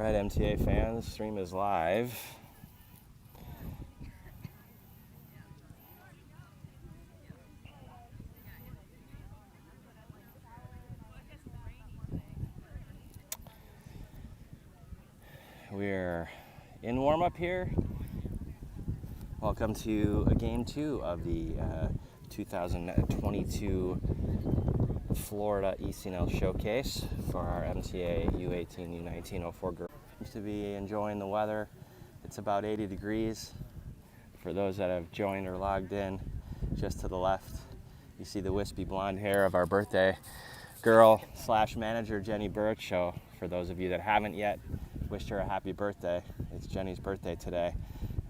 Alright, MTA fans, stream is live. We're in warm-up here. Welcome to game 2 of the 2022 Florida ECNL showcase for our MTA U18, U19, 04 girls. Seems to be enjoying the weather. It's about 80 degrees. For those that have joined or logged in, just to the left, you see the wispy blonde hair of our birthday girl / manager, Jenny Birch. So for those of you that haven't yet, wished her a happy birthday. It's Jenny's birthday today,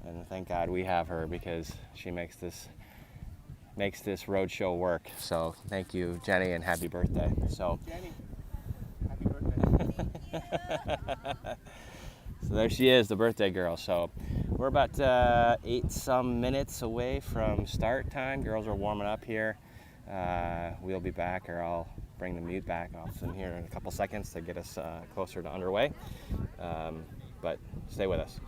and thank God we have her because she makes this road show work. So thank you, Jenny, and happy birthday. So Jenny, happy birthday. So there she is, the birthday girl. So we're about 8 some minutes away from start time. Girls are warming up here. We'll be back, or I'll bring the mute back off in here in a couple seconds to get us closer to underway. But stay with us.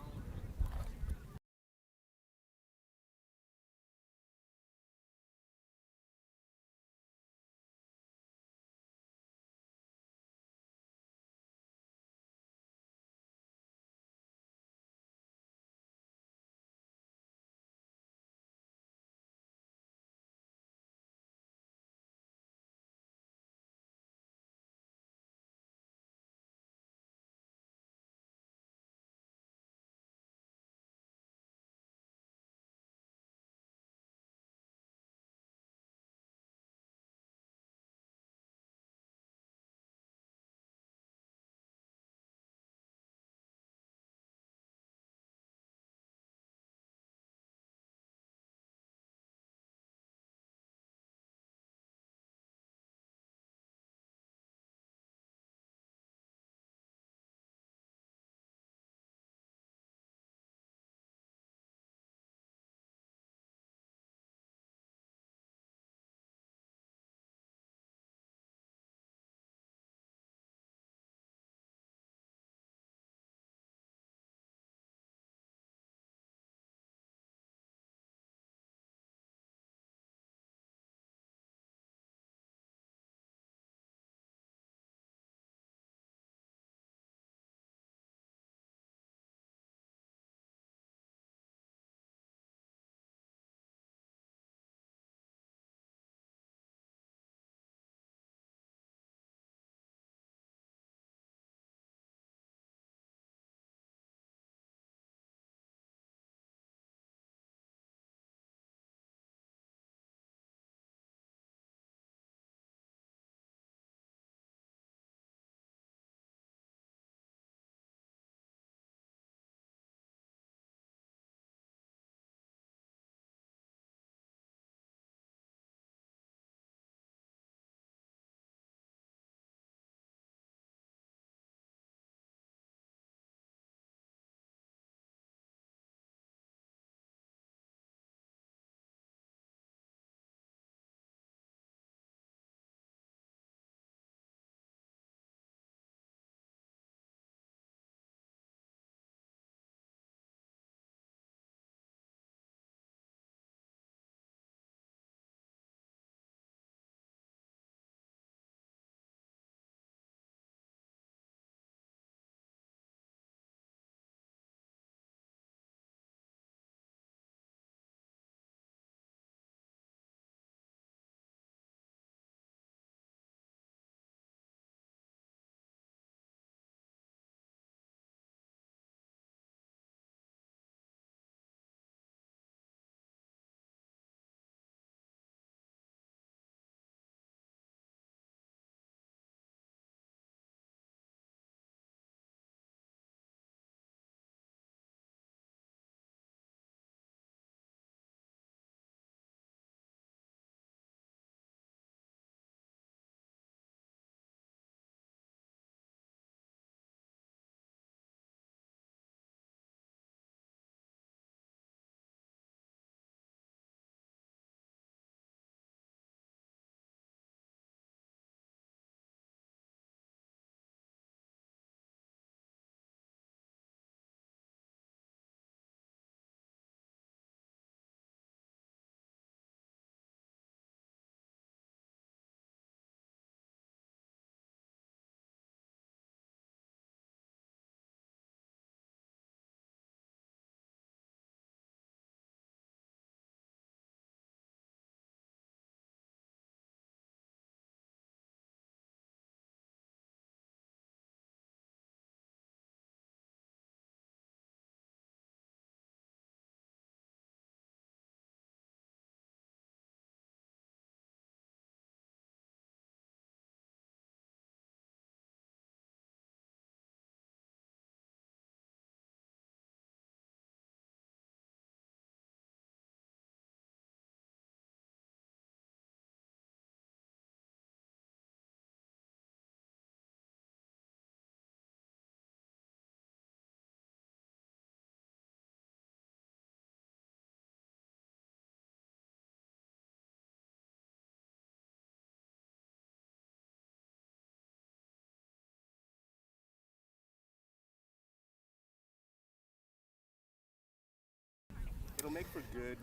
It'll make for good.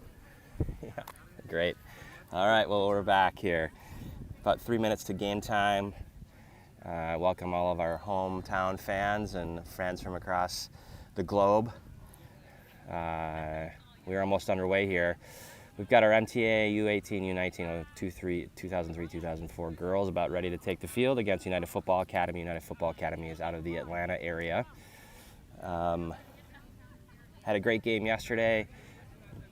Yeah, great. All right, well, we're back here. About 3 minutes to game time. Welcome all of our hometown fans and friends from across the globe. We're almost underway here. We've got our MTA U18, U19, 2003-2004 girls about ready to take the field against United Football Academy. United Football Academy is out of the Atlanta area. Had a great game yesterday.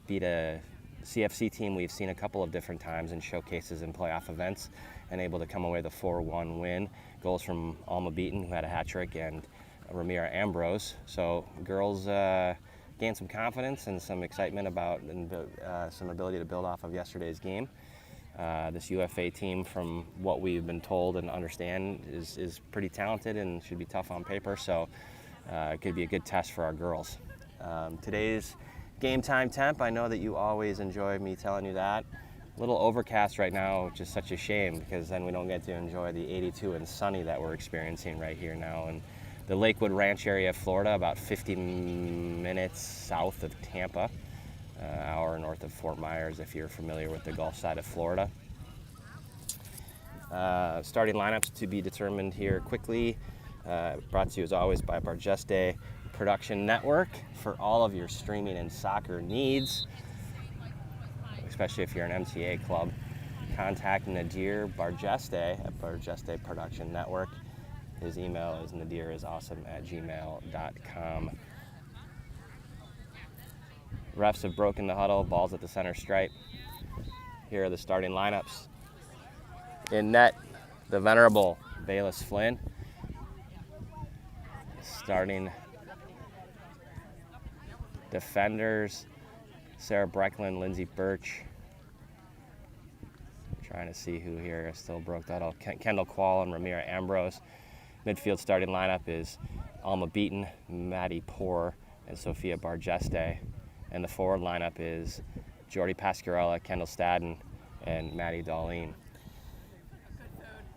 Beat a CFC team we've seen a couple of different times in showcases and playoff events, and able to come away with a 4-1 win. Goals from Alma Beaton, who had a hat trick, and Ramira Ambrose. So girls gained some confidence and some excitement about and some ability to build off of yesterday's game. This UFA team, from what we've been told and understand, is pretty talented and should be tough on paper. So it could be a good test for our girls. Today's game time temp, I know that you always enjoy me telling you that. A little overcast right now, which is such a shame, because then we don't get to enjoy the 82 and sunny that we're experiencing right here now in the Lakewood Ranch area of Florida, about 50 minutes south of Tampa, hour north of Fort Myers, if you're familiar with the Gulf side of Florida. Starting lineups to be determined here quickly. Brought to you as always by Bargeste Production Network for all of your streaming and soccer needs, especially if you're an MTA club. Contact Nadir Bargeste at Bargeste Production Network. His email is nadirisawesome@gmail.com. Refs have broken the huddle, balls at the center stripe. Here are the starting lineups. In net, the venerable Bayless Flynn. Starting defenders, Sarah Brecklin, Lindsay Birch. Trying to see who here still broke that all. Kendall Quall and Ramira Ambrose. Midfield starting lineup is Alma Beaton, Maddie Poor, and Sophia Bargeste. And the forward lineup is Jordy Pascarella, Kendall Stadden, and Maddie Darlene.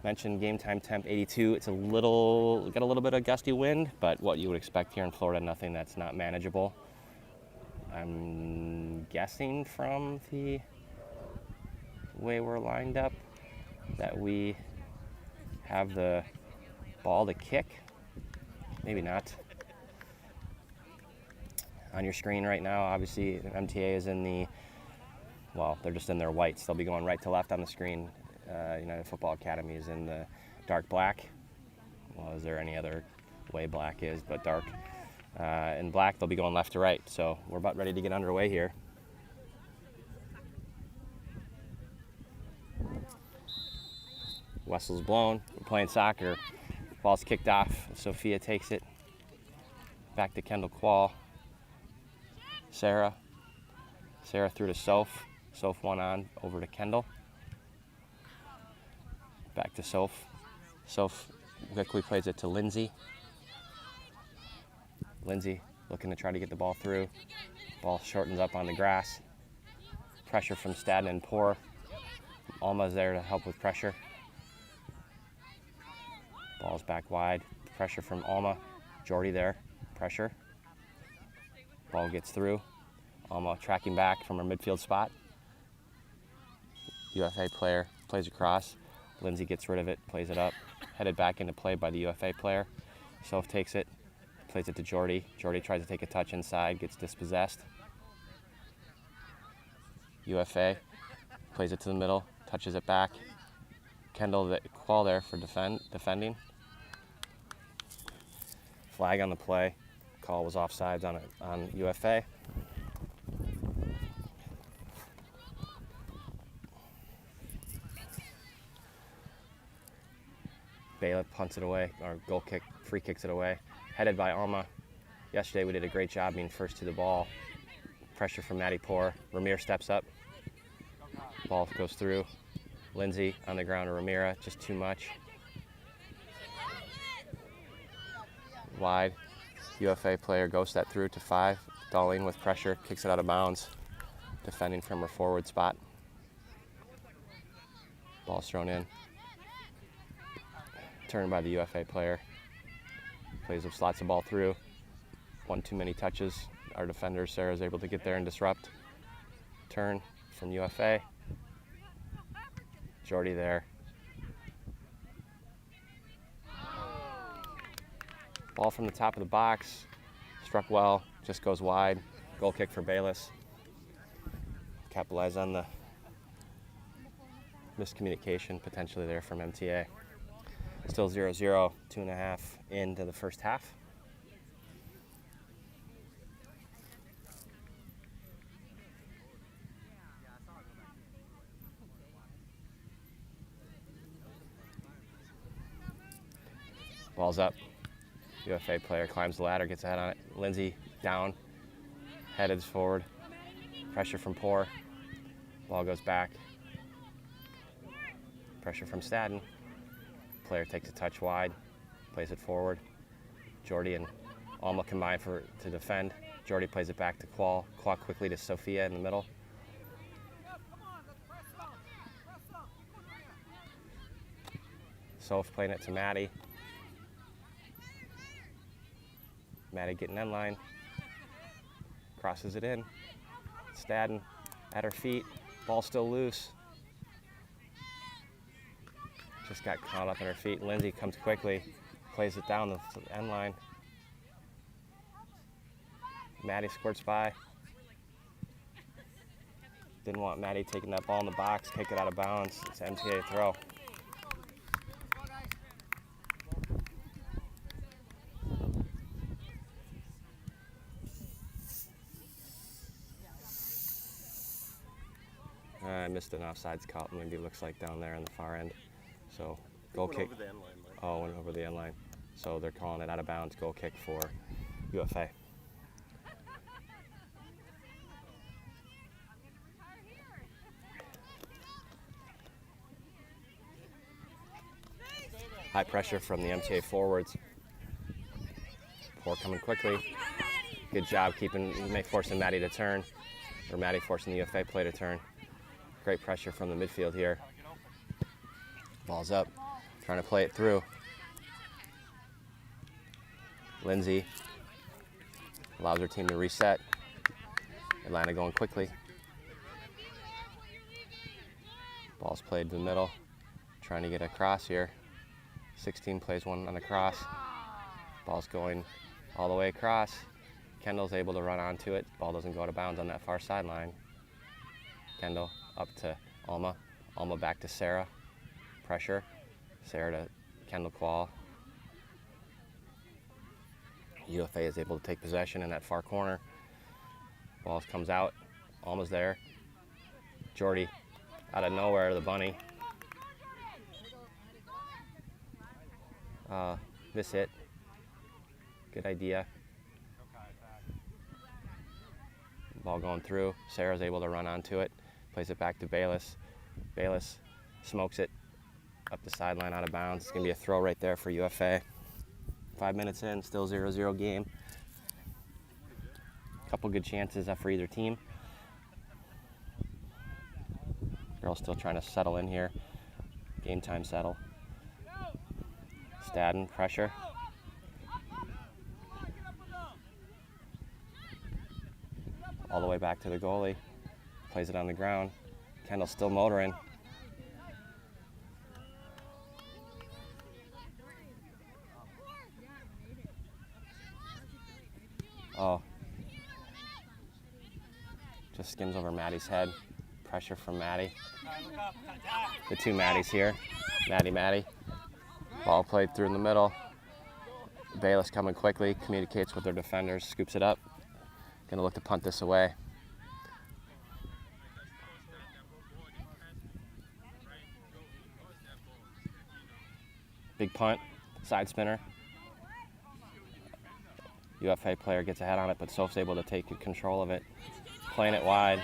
Mentioned game time temp 82. It's got a little bit of gusty wind, but what you would expect here in Florida, nothing that's not manageable. I'm guessing from the way we're lined up that we have the ball to kick. Maybe not. On your screen right now, obviously, MTA is in the, well, they're just in their whites. They'll be going right to left on the screen. United Football Academy is in the dark black. Well, is there any other way black is but dark? In black, they'll be going left to right. So we're about ready to get underway here. Whistle's blown. We're playing soccer. Ball's kicked off. Sophia takes it. Back to Kendall Quall. Sarah through to Soph. Soph one on, over to Kendall. Back to Soph. Soph quickly plays it to Lindsay. Lindsay looking to try to get the ball through. Ball shortens up on the grass. Pressure from Stadden and Poor. Alma's there to help with pressure. Ball's back wide. Pressure from Alma. Jordy there. Pressure. Ball gets through. Alma tracking back from her midfield spot. UFA player plays across. Lindsay gets rid of it, plays it up. Headed back into play by the UFA player. Soph takes it, plays it to Jordy. Jordy tries to take a touch inside, gets dispossessed. UFA plays it to the middle, touches it back. Kendall Quall there for defending. Flag on the play. Call was offsides on UFA. Bailiff punts it away, or free kicks it away. Headed by Alma. Yesterday we did a great job being first to the ball. Pressure from Maddie Poor. Ramir steps up. Ball goes through. Lindsay on the ground to Ramira, just too much. Wide. UFA player ghosts that through to 5. Darlene with pressure, kicks it out of bounds. Defending from her forward spot. Ball's thrown in. Turned by the UFA player. Plays slots the ball through. One too many touches. Our defender, Sarah, is able to get there and disrupt. Turn from UFA. Jordy there. Ball from the top of the box. Struck well, just goes wide. Goal kick for Bayless. Capitalize on the miscommunication potentially there from MTA. Still 0-0, 2.5 into the first half. Ball's up. UFA player climbs the ladder, gets ahead on it. Lindsay down, headed forward. Pressure from Poor. Ball goes back. Pressure from Stadden. Player takes a touch wide, plays it forward. Jordy and Alma combine to defend. Jordy plays it back to Qual. Qual quickly to Sophia in the middle. Soph playing it to Maddie. Maddie getting end line. Crosses it in. Stadden at her feet. Ball still loose. Just got caught up in her feet. Lindsay comes quickly, plays it down the end line. Maddie squirts by. Didn't want Maddie taking that ball in the box, kick it out of bounds. It's an MTA throw. I missed an offsides call. Maybe it looks like down there on the far end. So goal kick. Over the end line, Mike. Oh, went over the end line. So they're calling it out of bounds. Goal kick for UFA. High pressure from the MTA forwards. Poor coming quickly. Good job forcing Maddie to turn, or Maddie forcing the UFA play to turn. Great pressure from the midfield here. Ball's up, trying to play it through. Lindsay allows her team to reset. Atlanta going quickly. Ball's played to the middle, trying to get across here. 16 plays one on the cross. Ball's going all the way across. Kendall's able to run onto it. Ball doesn't go out of bounds on that far sideline. Kendall up to Alma. Alma back to Sarah. Pressure. Sarah to Kendall Qual. UFA is able to take possession in that far corner. Ball comes out. Alma's there. Jordy out of nowhere, the bunny. Miss hit. Good idea. Ball going through. Sarah's able to run onto it. Plays it back to Bayless. Bayless smokes it up the sideline out of bounds. It's going to be a throw right there for UFA. 5 minutes in, still 0-0 game. Couple good chances for either team. Girls still trying to settle in here. Game time settle. Stadden, pressure. All the way back to the goalie. Plays it on the ground. Kendall's still motoring. Oh. Just skims over Maddie's head. Pressure from Maddie. The two Maddies here. Maddie. Ball played through in the middle. Bayless coming quickly, communicates with their defenders, scoops it up. Gonna look to punt this away. Big punt, side spinner. UFA player gets ahead on it, but Soph's able to take control of it. Playing it wide.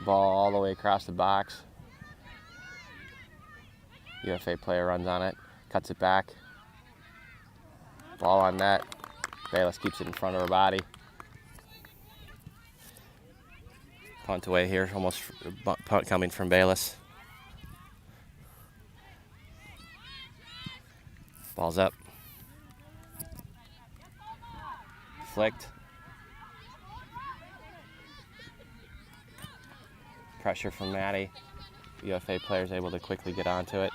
Ball all the way across the box. UFA player runs on it, cuts it back. Ball on net. Bayless keeps it in front of her body. Punt away here, almost punt coming from Bayless. Ball's up. flicked. Pressure from Maddie. UFA players able to quickly get onto it.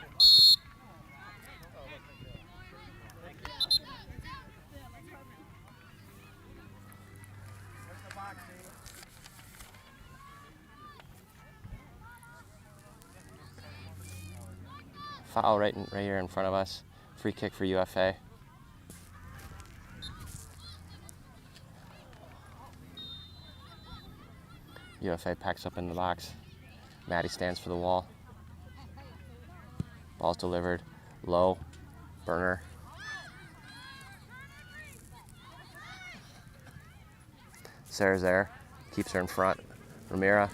Foul right here in front of us. Free kick for UFA. UFA packs up in the box. Maddie stands for the wall. Ball's delivered. Low. Burner. Sarah's there. Keeps her in front. Ramira.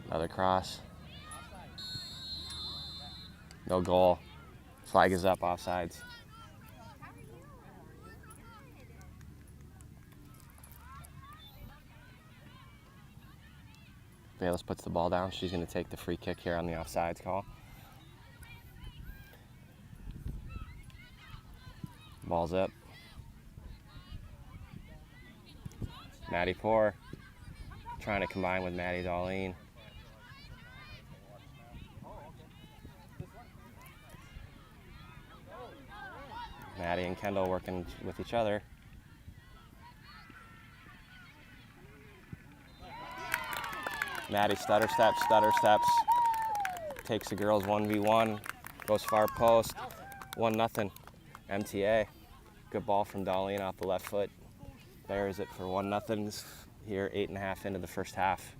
Another cross. No goal. Flag is up, offsides. Bayless puts the ball down. She's going to take the free kick here on the offsides call. Ball's up. Maddie Poor trying to combine with Maddie Darlene. Maddie and Kendall working with each other. Maddie stutter steps, takes the girls 1v1, goes far post, 1-0, MTA. Good ball from Darlene off the left foot. Bears it for 1-0 here, 8.5 into the first half.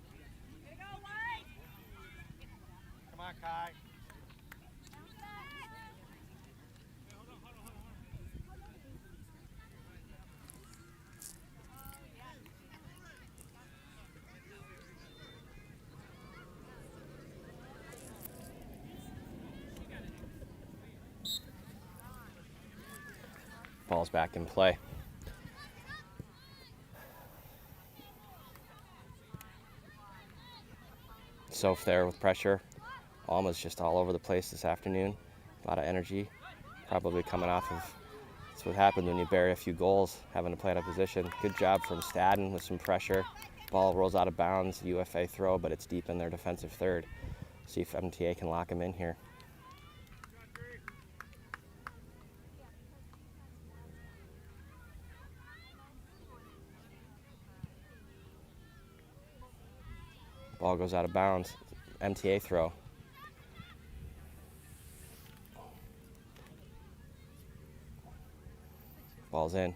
Come on, Kai. Ball's back in play. Soph there with pressure. Alma's just all over the place this afternoon. A lot of energy. Probably coming off of, that's what happens when you bury a few goals, having to play out of position. Good job from Stadden with some pressure. Ball rolls out of bounds, UFA throw, but it's deep in their defensive third. See if MTA can lock him in here. Ball goes out of bounds. MTA throw. Ball's in.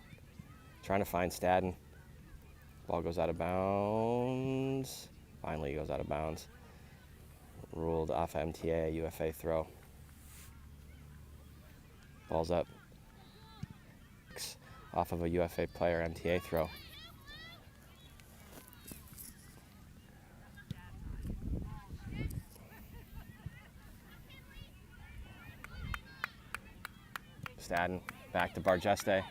Trying to find Stadden. Ball goes out of bounds. Finally goes out of bounds. Ruled off MTA, UFA throw. Ball's up. Off of a UFA player, MTA throw. Stadden back to Bargeste.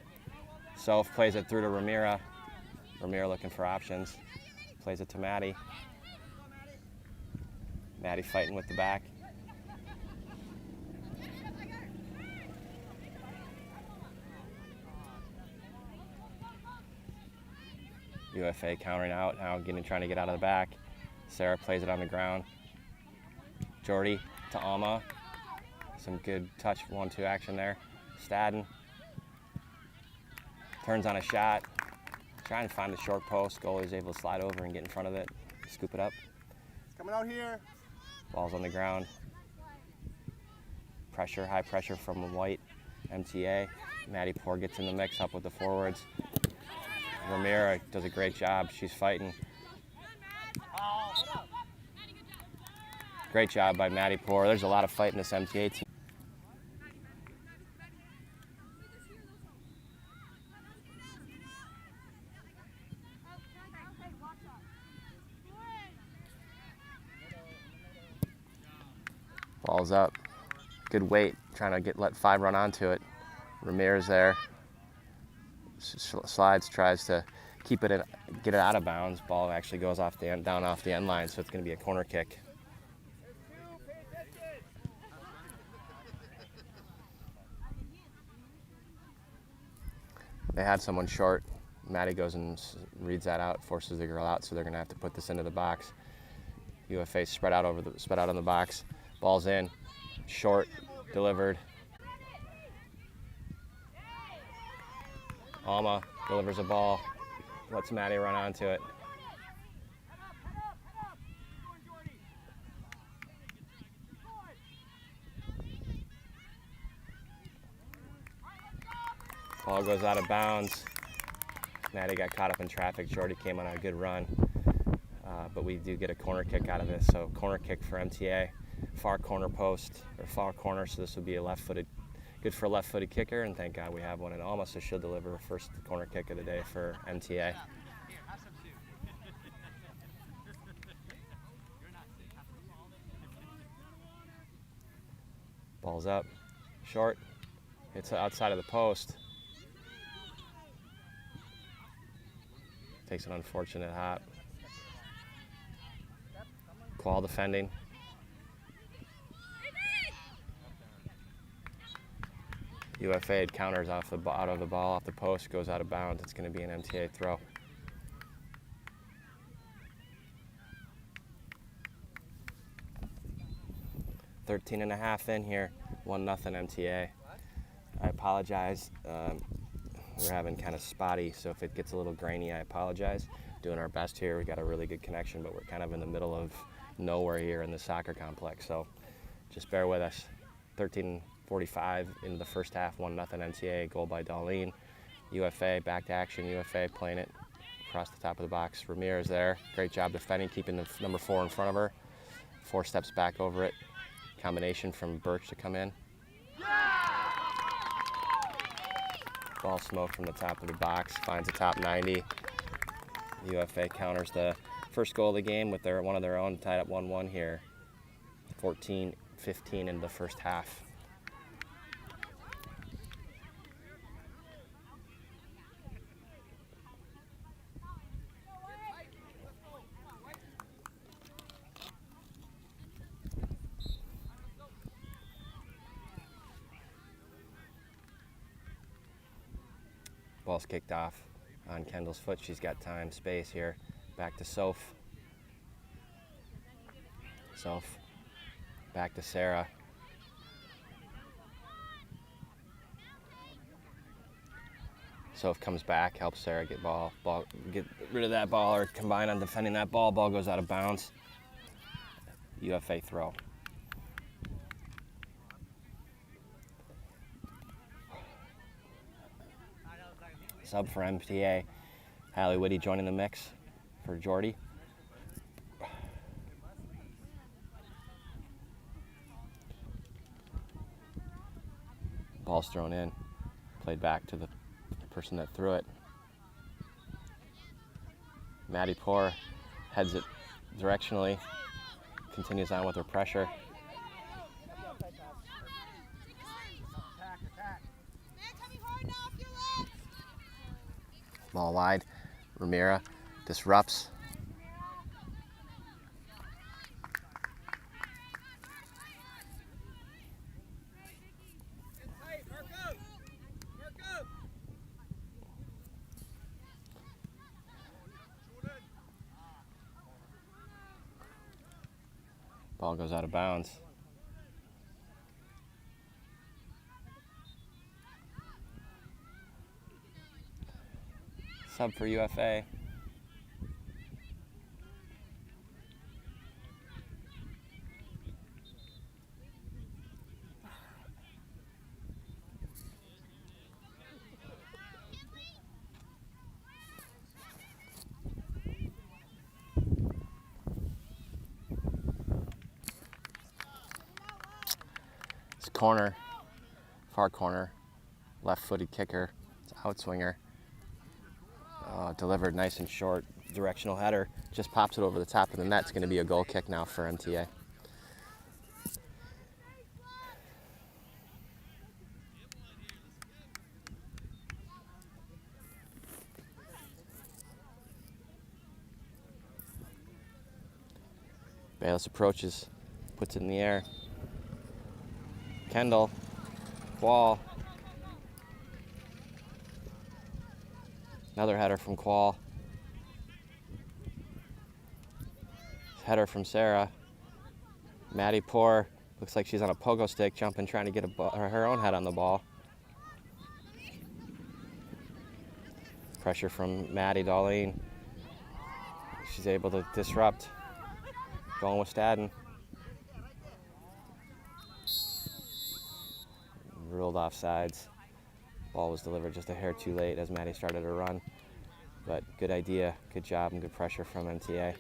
Soph plays it through to Ramira. Ramira looking for options. Plays it to Maddie. Maddie fighting with the back. UFA countering out now, trying to get out of the back. Sarah plays it on the ground. Jordy to Alma. Some good touch 1-2 action there. Stadden turns on a shot, trying to find the short post. Goalie's able to slide over and get in front of it, scoop it up. It's coming out here. Ball's on the ground. Pressure, high pressure from White, MTA. Maddie Poor gets in the mix up with the forwards. Ramira does a great job. She's fighting. Great job by Maddie Poor. There's a lot of fight in this MTA team. Ball's up. Good weight, trying to let 5 run onto it. Ramirez there. Slides, tries to keep it in, get it out of bounds. Ball actually goes off the end, down off the end line, so it's going to be a corner kick. They had someone short. Maddie goes and reads that out, forces the girl out, so they're going to have to put this into the box. UFA spread out on the box. Ball's in. Short, delivered. Alma delivers a ball. Lets Maddie run onto it. Ball goes out of bounds. Maddie got caught up in traffic. Jordy came on a good run. But we do get a corner kick out of this. So corner kick for MTA. Far corner post, or far corner, so this would be a left-footed, good for a left-footed kicker, and thank God we have one in Alma, so she'll deliver first corner kick of the day for MTA. Ball's up, short, it's outside of the post. Takes an unfortunate hop. Qual defending. UFA counters out of the ball, off the post, goes out of bounds. It's going to be an MTA throw. .13.5 in here, 1-0 MTA. I apologize. We're having kind of spotty, so if it gets a little grainy, I apologize. Doing our best here. We got a really good connection, but we're kind of in the middle of nowhere here in the soccer complex, so just bear with us. 13:45 in the first half, 1-0 MTA, goal by Darlene. UFA back to action. UFA playing it across the top of the box. Ramirez there, great job defending, keeping the number 4 in front of her. 4 steps back over it. Combination from Birch to come in. Ball smoked from the top of the box, finds the top 90. UFA counters the first goal of the game with one of their own, tied up 1-1 here. 14-15 in the first half. Ball's kicked off on Kendall's foot. She's got time, space here. Back to Soph. Soph. Back to Sarah. Soph comes back, helps Sarah get rid of that ball, or combine on defending that ball. Ball goes out of bounds. UFA throw. Sub for MTA. Hallie Whitty joining the mix for Jordy. Ball's thrown in. Played back to the person that threw it. Maddie Poor heads it directionally. Continues on with her pressure. Ball wide. Ramira disrupts. Ball goes out of bounds. Sub for UFA. It's corner, far corner, left-footed kicker. It's outswinger. Delivered nice and short, directional header. Just pops it over the top of the net. It's going to be a goal kick now for MTA. Bayless approaches, puts it in the air. Kendall, ball. Another header from Qual. Header from Sarah. Maddie Poor looks like she's on a pogo stick, jumping, trying to get her own head on the ball. Pressure from Maddie Darlene. She's able to disrupt. Going with Stadden. Ruled off sides. Ball was delivered just a hair too late as Maddie started to run. But good idea, good job, and good pressure from MTA.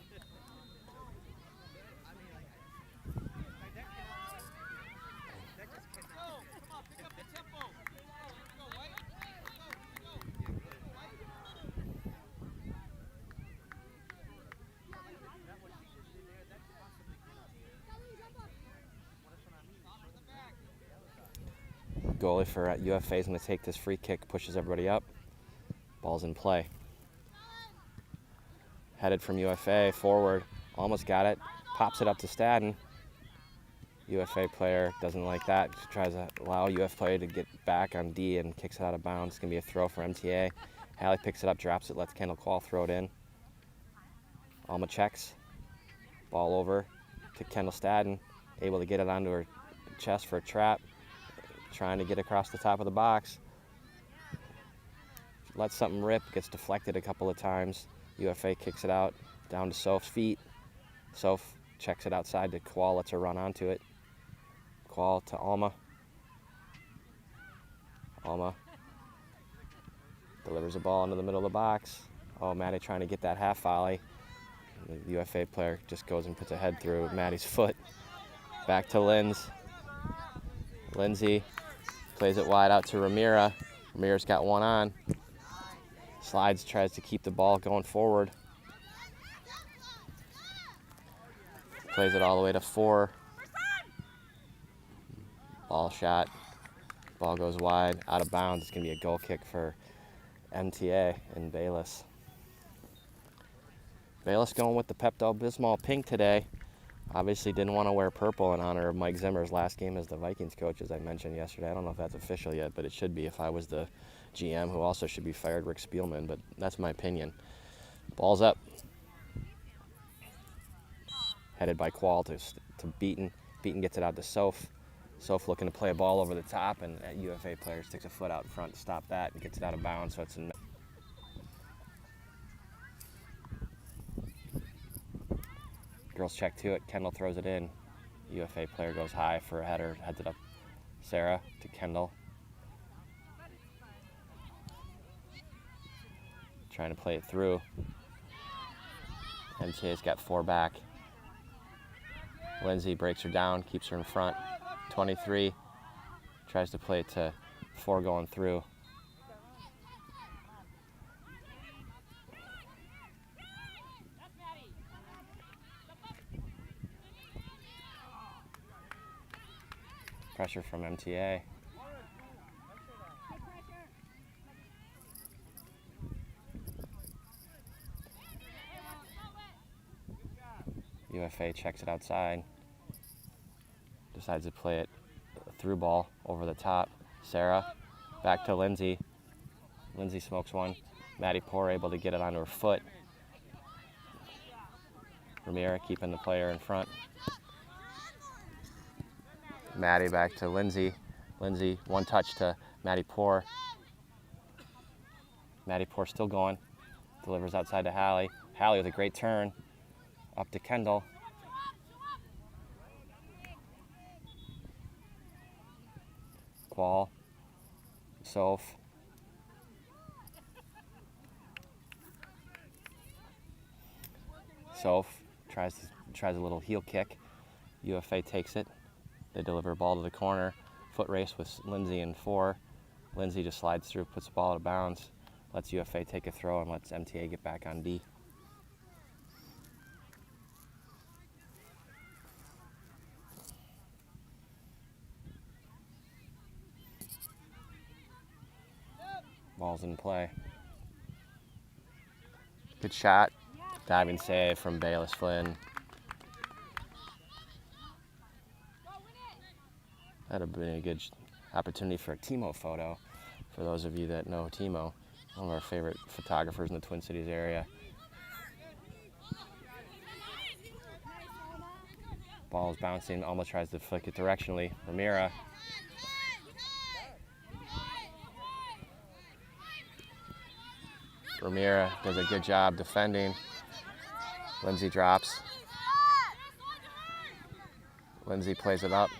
Goalie for UFA is going to take this free kick, pushes everybody up. Ball's in play. Headed from UFA, forward, almost got it. Pops it up to Stadden. UFA player doesn't like that. Just tries to allow UF player to get back on D and kicks it out of bounds. It's going to be a throw for MTA. Hallie picks it up, drops it, lets Kendall Qual throw it in. Alma checks. Ball over to Kendall Stadden. Able to get it onto her chest for a trap. Trying to get across the top of the box. Lets something rip, gets deflected a couple of times. UFA kicks it out, down to Soph's feet. Soph checks it outside to Qual, lets her run onto it. Qual to Alma. Alma delivers the ball into the middle of the box. Oh, Maddie trying to get that half volley. The UFA player just goes and puts a head through Maddie's foot. Back to Linz. Lindsay plays it wide out to Ramira. Ramira's got one on. Slides, tries to keep the ball going forward. Plays it all the way to 4. Ball shot. Ball goes wide, out of bounds. It's going to be a goal kick for MTA in Bayless. Bayless going with the Pepto-Bismol pink today. Obviously didn't want to wear purple in honor of Mike Zimmer's last game as the Vikings coach, as I mentioned yesterday. I don't know if that's official yet, but it should be if I was the GM, who also should be fired, Rick Spielman, but that's my opinion. Ball's up. Headed by Qual to Beaton. Beaton gets it out to Soph. Soph looking to play a ball over the top, and that UFA player sticks a foot out in front to stop that and gets it out of bounds, so it's in. Girls check to it. Kendall throws it in. UFA player goes high for a header, heads it up. Sarah to Kendall. Trying to play it through. MTA's got 4 back. Lindsay breaks her down, keeps her in front. 23. Tries to play it to 4 going through. Pressure from MTA. UFA checks it outside. Decides to play it through ball over the top. Sarah back to Lindsay. Lindsay smokes one. Maddie Poor able to get it onto her foot. Ramira keeping the player in front. Maddie back to Lindsay. Lindsay, one touch to Maddie Poor. Maddie Poor still going. Delivers outside to Hallie. Hallie with a great turn. Up to Kendall. Qual. Soph. Soph tries a little heel kick. UFA takes it. They deliver a ball to the corner. Foot race with Lindsay in 4. Lindsay just slides through, puts the ball out of bounds, lets UFA take a throw, and lets MTA get back on D. Ball's in play. Good shot. Diving save from Bayless Flynn. That'd have been a good opportunity for a Timo photo, for those of you that know Timo. One of our favorite photographers in the Twin Cities area. Ball's bouncing, Alma tries to flick it directionally. Ramira. Ramira does a good job defending. Lindsay drops. Lindsay plays it up.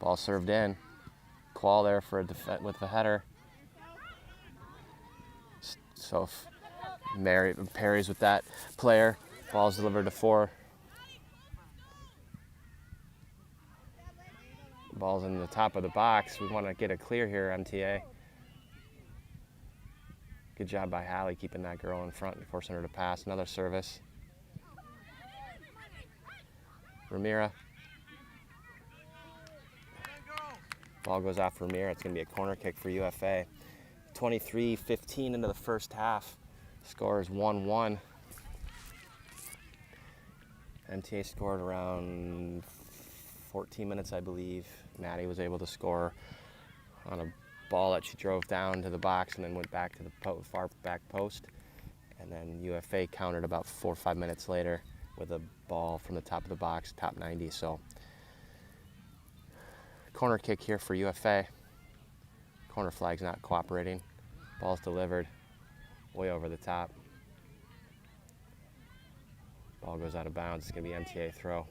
Ball served in. Qual there for a with the header. So Mary parries with that player. Ball's delivered to 4. Ball's in the top of the box. We want to get a clear here, MTA. Good job by Hallie keeping that girl in front and forcing her to pass. Another service. Ramira. Ball goes off Ramira. It's going to be a corner kick for UFA. 23-15 into the first half. Score is 1-1. MTA scored around 14 minutes, I believe. Maddie was able to score on a ball that she drove down to the box and then went back to the far back post. And then UFA countered about 4 or 5 minutes later with a ball from the top of the box, top 90. So corner kick here for UFA. Corner flag's not cooperating. Ball's delivered way over the top. Ball goes out of bounds. It's going to be MTA throw.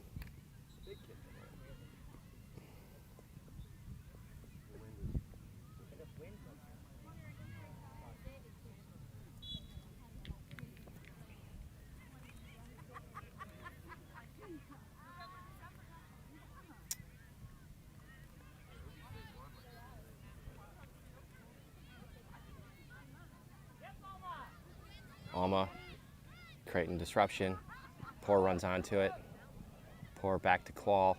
Alma, creating disruption. Poor runs onto it. Poor back to Qual.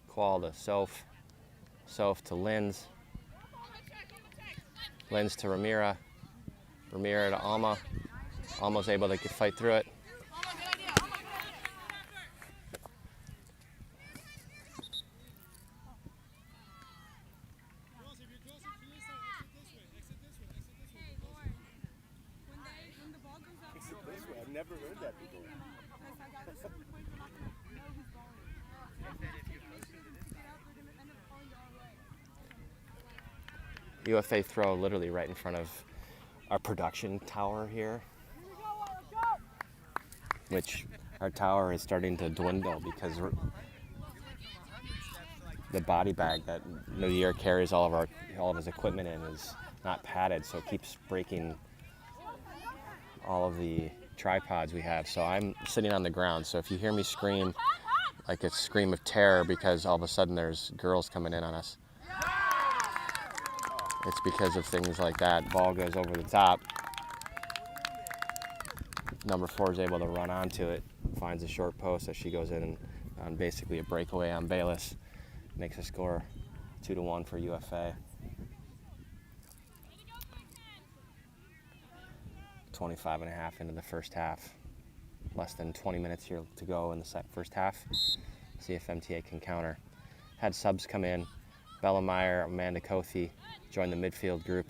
Qual to Soph. Soph to Linz. Linz to Ramira. Ramira to Alma. Alma's able to fight through it. I've never heard that before. UFA throw literally right in front of our production tower here, which our tower is starting to dwindle because the body bag that New Year carries all of his equipment in is not padded, so it keeps breaking all of the tripods we have. So I'm sitting on the ground, so if you hear me scream like a scream of terror because all of a sudden there's girls coming in on us, it's because of things like that. Ball goes over the top. Number 4 is able to run onto it, finds a short post as she goes in on basically a breakaway on Bayless. Makes a score 2-1 for UFA. 25.5 into the first half. Less than 20 minutes here to go in the first half. See if MTA can counter. Had subs come in. Bella Meyer, Amanda Kothi joined the midfield group.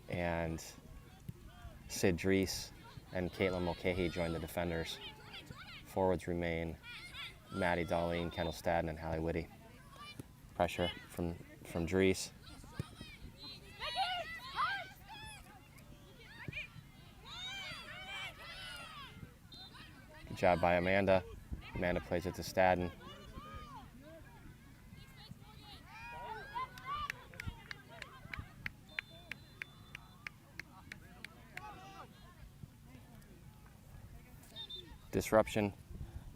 And Sid Drees and Caitlin Mulcahy joined the defenders. Forwards remain Maddie Darlene, Kendall Stadden, and Hallie Whitty. Pressure from Drees. Good job by Amanda. Amanda plays it to Stadden. Disruption.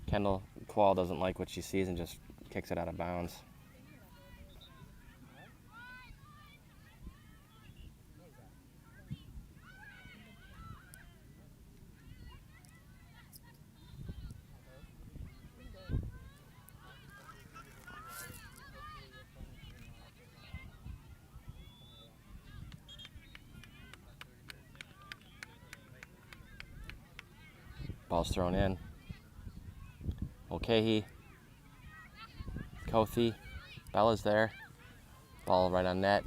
Kendall Qual doesn't like what she sees and just kicks it out of bounds. Ball's thrown in. Mulcahy, Kothi, Bella's there. Ball right on net.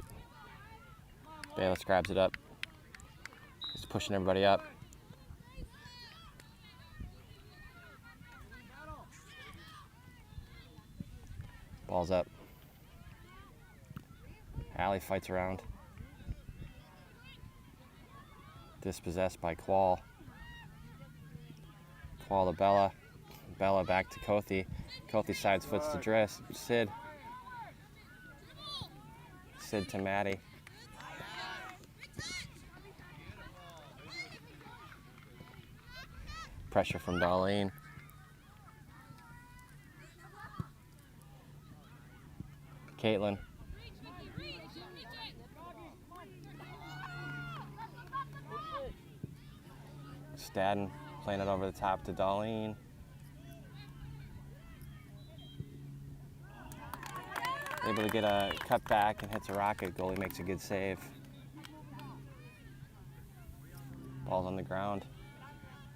Bayless grabs it up. He's pushing everybody up. Ball's up. Allie fights around. Dispossessed by Qual. Qual to Bella. Bella back to Kothi. Kothi sides foots to Sid. Sid to Maddie. Pressure from Darlene. Caitlin. Stadden playing it over the top to Darlene. Able to get a cut back and hits a rocket. Goalie makes a good save. Ball's on the ground.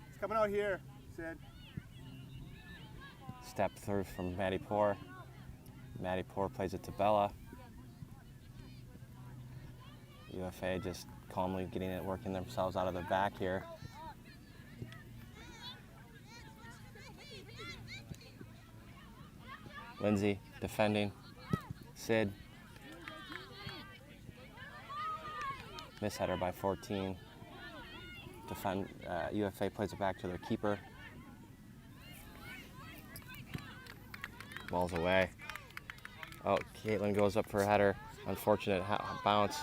It's coming out here, Sid. Step through from Maddie Poor. Maddie Poor plays it to Bella. UFA just calmly getting it, working themselves out of the back here. Lindsay defending. Sid. Misheader by 14. UFA plays it back to their keeper. Ball's away. Oh, Caitlin goes up for a header. Unfortunate bounce.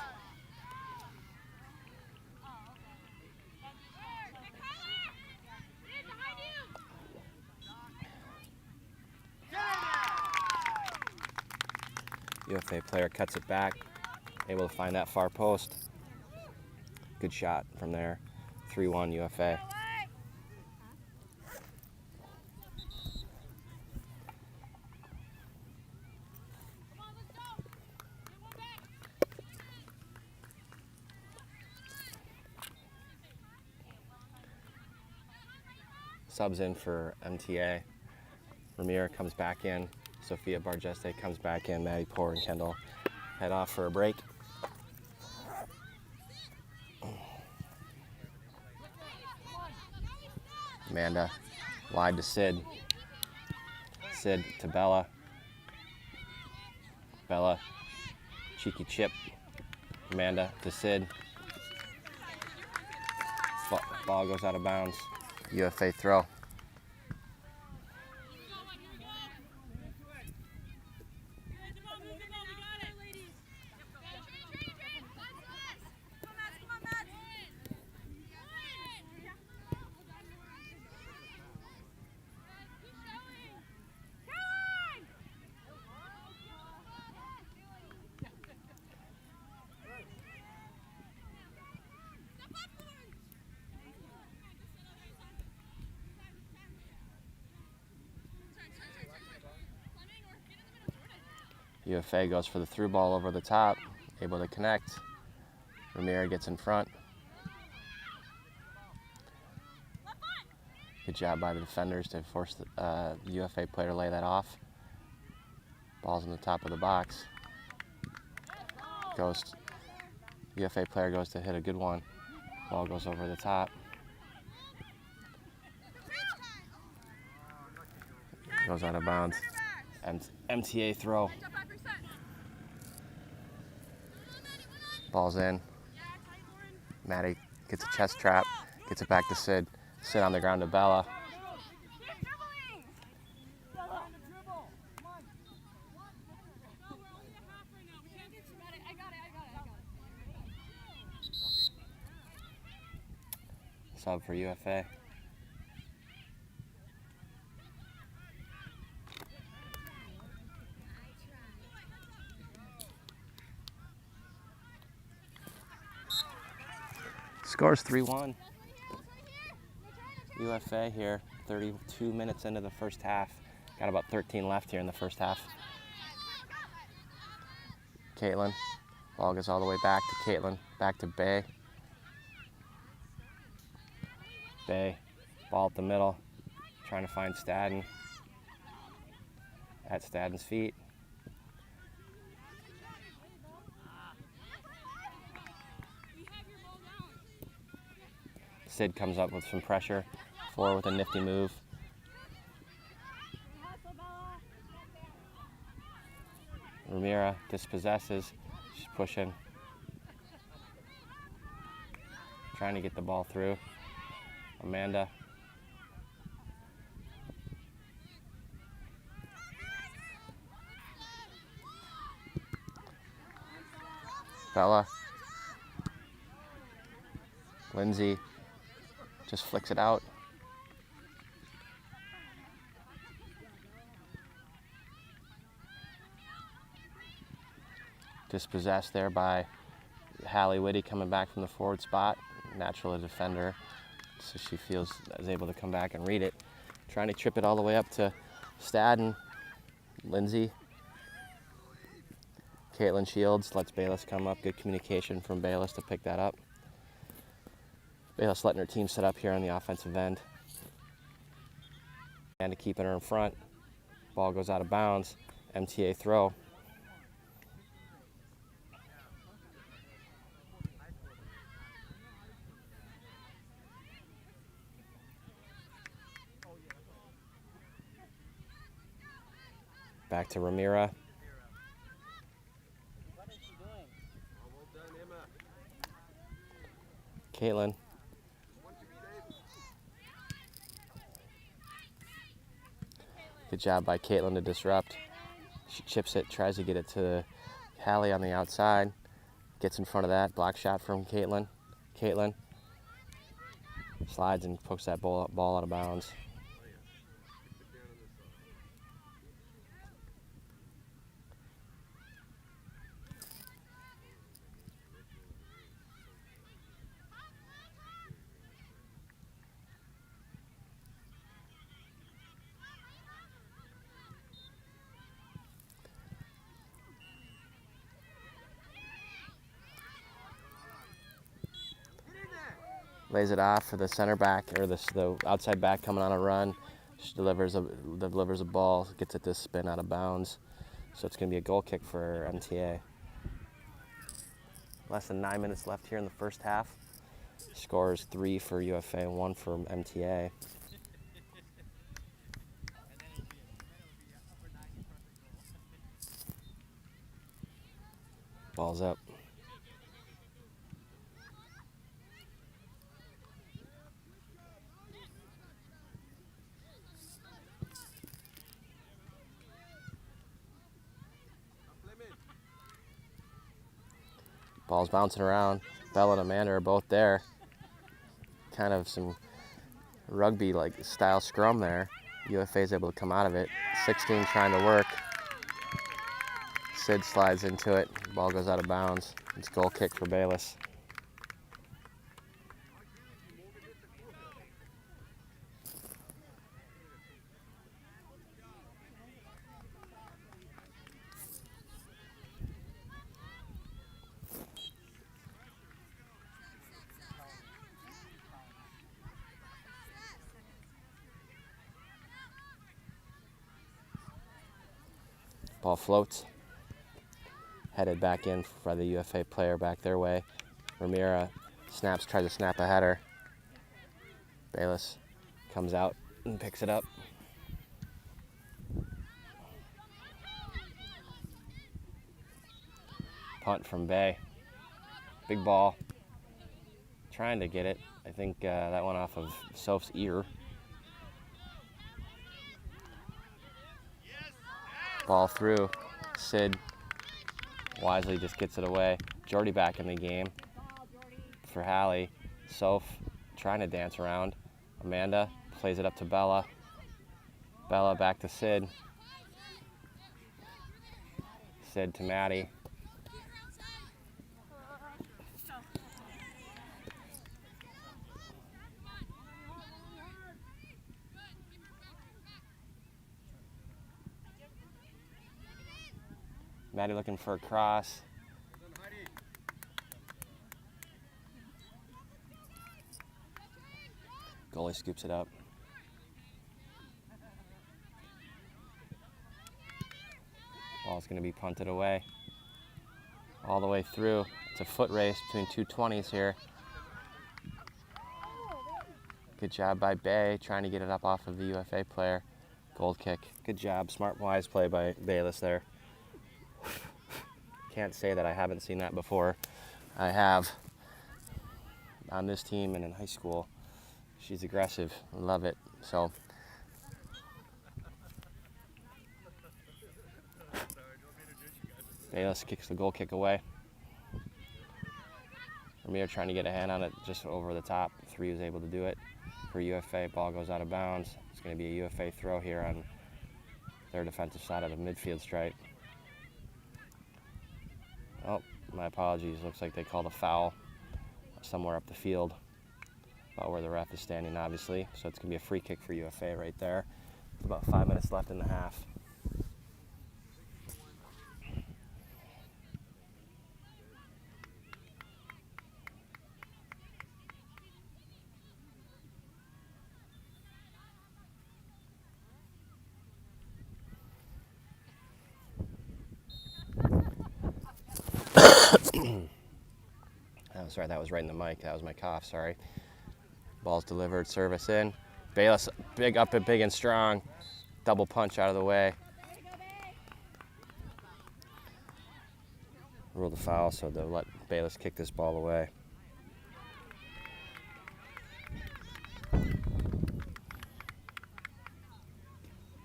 UFA player cuts it back, able to find that far post. Good shot from there. 3-1 UFA. Subs in for MTA. Ramir comes back in. Sophia Bargeste comes back in. Maddie Poor and Kendall head off for a break. Amanda wide to Sid. Sid to Bella. Bella, cheeky chip. Amanda to Sid. Ball goes out of bounds. UFA throw. UFA goes for the through ball over the top, able to connect. Ramiro gets in front. Good job by the defenders to force the UFA player to lay that off. Ball's in the top of the box. UFA player goes to hit a good one. Ball goes over the top. Goes out of bounds. MTA throw. Ball's in. Maddie gets a chest trap, gets it back to Sid. Sid on the ground to Bella. Sub for UFA. Scores 3-1. UFA here, 32 minutes into the first half. Got about 13 left here in the first half. Caitlin. Ball goes all the way back to Caitlin. Back to Bay. Bay. Ball up the middle. Trying to find Stadden. At Stadden's feet. Sid comes up with some pressure. Forward with a nifty move. Ramira dispossesses. She's pushing. Trying to get the ball through. Amanda. Bella. Lindsay just flicks it out. Dispossessed there by Hallie Whitty coming back from the forward spot. Natural defender, so she is able to come back and read it. Trying to trip it all the way up to Stadden. Lindsay. Caitlin Shields lets Bayless come up. Good communication from Bayless to pick that up. Bayless letting her team set up here on the offensive end. And to keeping her in front. Ball goes out of bounds. MTA throw. Back to Ramira. Caitlin. Good job by Caitlin to disrupt. She chips it, tries to get it to Hallie on the outside. Gets in front of that. Block shot from Caitlin. Caitlin slides and pokes that ball out of bounds. Lays it off for the center back, or the outside back coming on a run. She delivers a ball, gets it to spin out of bounds. So it's going to be a goal kick for MTA. Less than 9 minutes left here in the first half. Score is 3 for UFA, 1 for MTA. Ball's up. Ball's bouncing around. Bella and Amanda are both there. Kind of some rugby-like style scrum there. UFA is able to come out of it. 16 trying to work. Sid slides into it. Ball goes out of bounds. It's goal kick for Bayless. Ball floats. Headed back in for the UFA player back their way. Ramira tries to snap a header. Bayless comes out and picks it up. Punt from Bay. Big ball. Trying to get it. I think that went off of Soph's ear. Ball through. Sid wisely just gets it away. Jordy back in the game for Hallie. Soph trying to dance around. Amanda plays it up to Bella. Bella back to Sid. Sid to Maddie. Maddie looking for a cross. Goalie scoops it up. Ball's going to be punted away. All the way through. It's a foot race between two 20s here. Good job by Bay, trying to get it up off of the UFA player. Goal kick. Good job. Smart, wise play by Bayless there. Can't say that I haven't seen that before. I have. On this team and in high school. She's aggressive. I love it. So. Bayless kicks the goal kick away. Ramir trying to get a hand on it just over the top. 3 was able to do it for UFA. Ball goes out of bounds. It's going to be a UFA throw here on their defensive side of the midfield stripe. Oh, my apologies. Looks like they called a foul somewhere up the field, about where the ref is standing, obviously. So it's going to be a free kick for UFA right there. About 5 minutes left in the half. Oh, sorry, that was right in the mic. That was my cough, sorry. Ball's delivered, service in. Bayless, big up and big and strong. Double punch out of the way. Ruled a foul, so they'll let Bayless kick this ball away.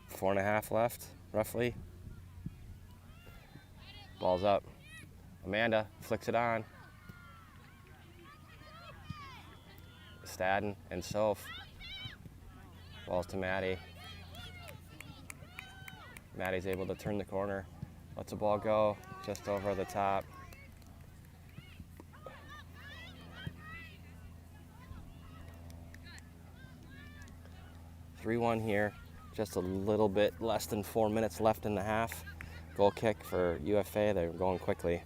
Four and a half left, roughly. Ball's up. Amanda flicks it on. Stadden and Soph. Balls to Maddie. Maddie's able to turn the corner. Lets the ball go just over the top. (3-1) here. Just a little bit less than 4 minutes left in the half. Goal kick for UFA. They're going quickly.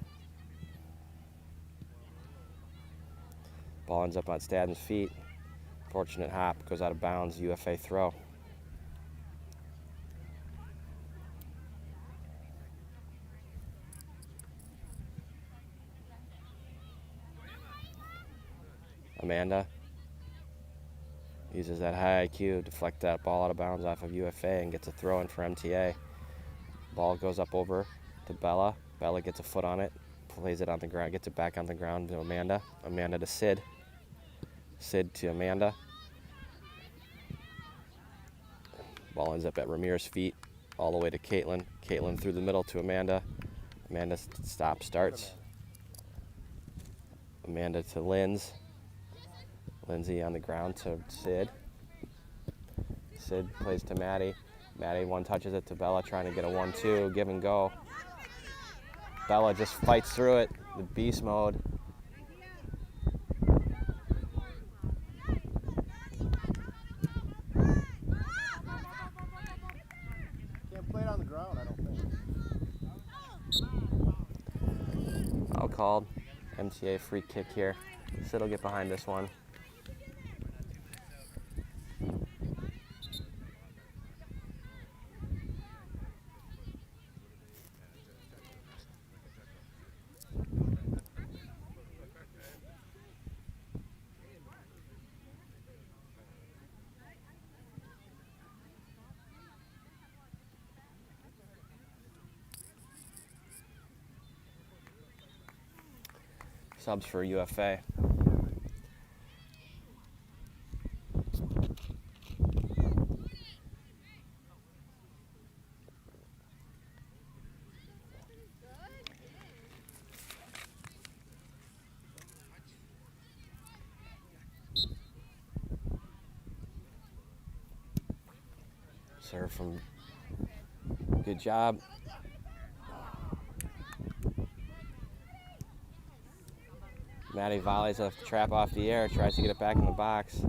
Ball ends up on Stadden's feet. Fortunate hop, goes out of bounds, UFA throw. Amanda uses that high IQ, deflect that ball out of bounds off of UFA and gets a throw in for MTA. Ball goes up over to Bella. Bella gets a foot on it, plays it on the ground, gets it back on the ground to Amanda. Amanda to Sid. Sid to Amanda. Ball ends up at Ramirez's feet, all the way to Caitlin. Caitlin through the middle to Amanda. Amanda stops, starts. Amanda to Linz. Lindsay on the ground to Sid. Sid plays to Maddie. Maddie one touches it to Bella, trying to get a 1-2, give and go. Bella just fights through it, the beast mode. Can't play it on the ground, I don't think. Foul called. MTA free kick here. Sid will get behind this one. Subs for UFA. Serve from, good job. Maddie volleys a trap off the air, tries to get it back in the box.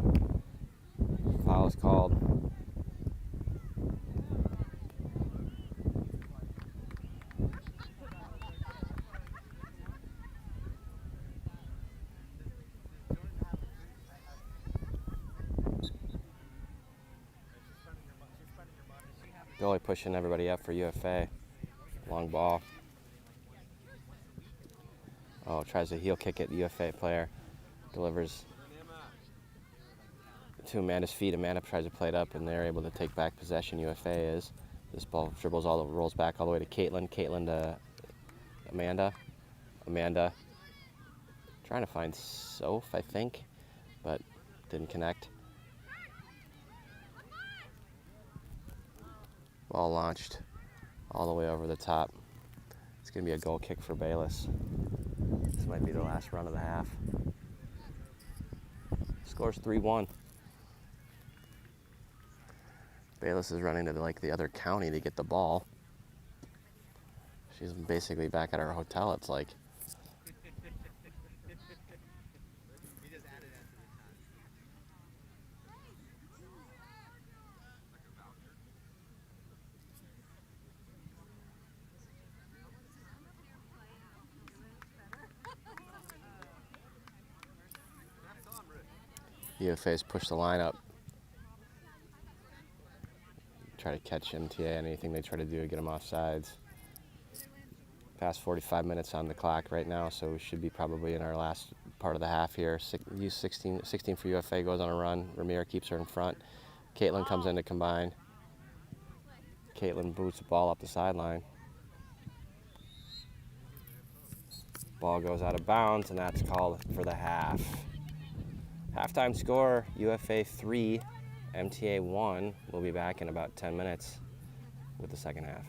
Foul is called. Goalie pushing everybody up for UFA. Long ball. Oh, tries to heel kick it. UFA player delivers to Amanda's feet. Amanda tries to play it up, and they're able to take back possession. UFA is. This ball dribbles rolls back all the way to Caitlin. Caitlin to Amanda. Amanda trying to find Soph, I think, but didn't connect. Ball launched all the way over the top. It's going to be a goal kick for Bayless. This might be the last run of the half. Scores 3-1. Bayless is running to the other county to get the ball. She's basically back at our hotel, it's like. UFA's push the line up. Try to catch MTA, anything they try to do to get them off sides. Past 45 minutes on the clock right now, so we should be probably in our last part of the half here. 16 for UFA goes on a run. Ramir keeps her in front. Caitlin comes in to combine. Caitlin boots the ball up the sideline. Ball goes out of bounds, and that's called for the half. Halftime score, UFA 3, MTA 1. We'll be back in about 10 minutes with the second half.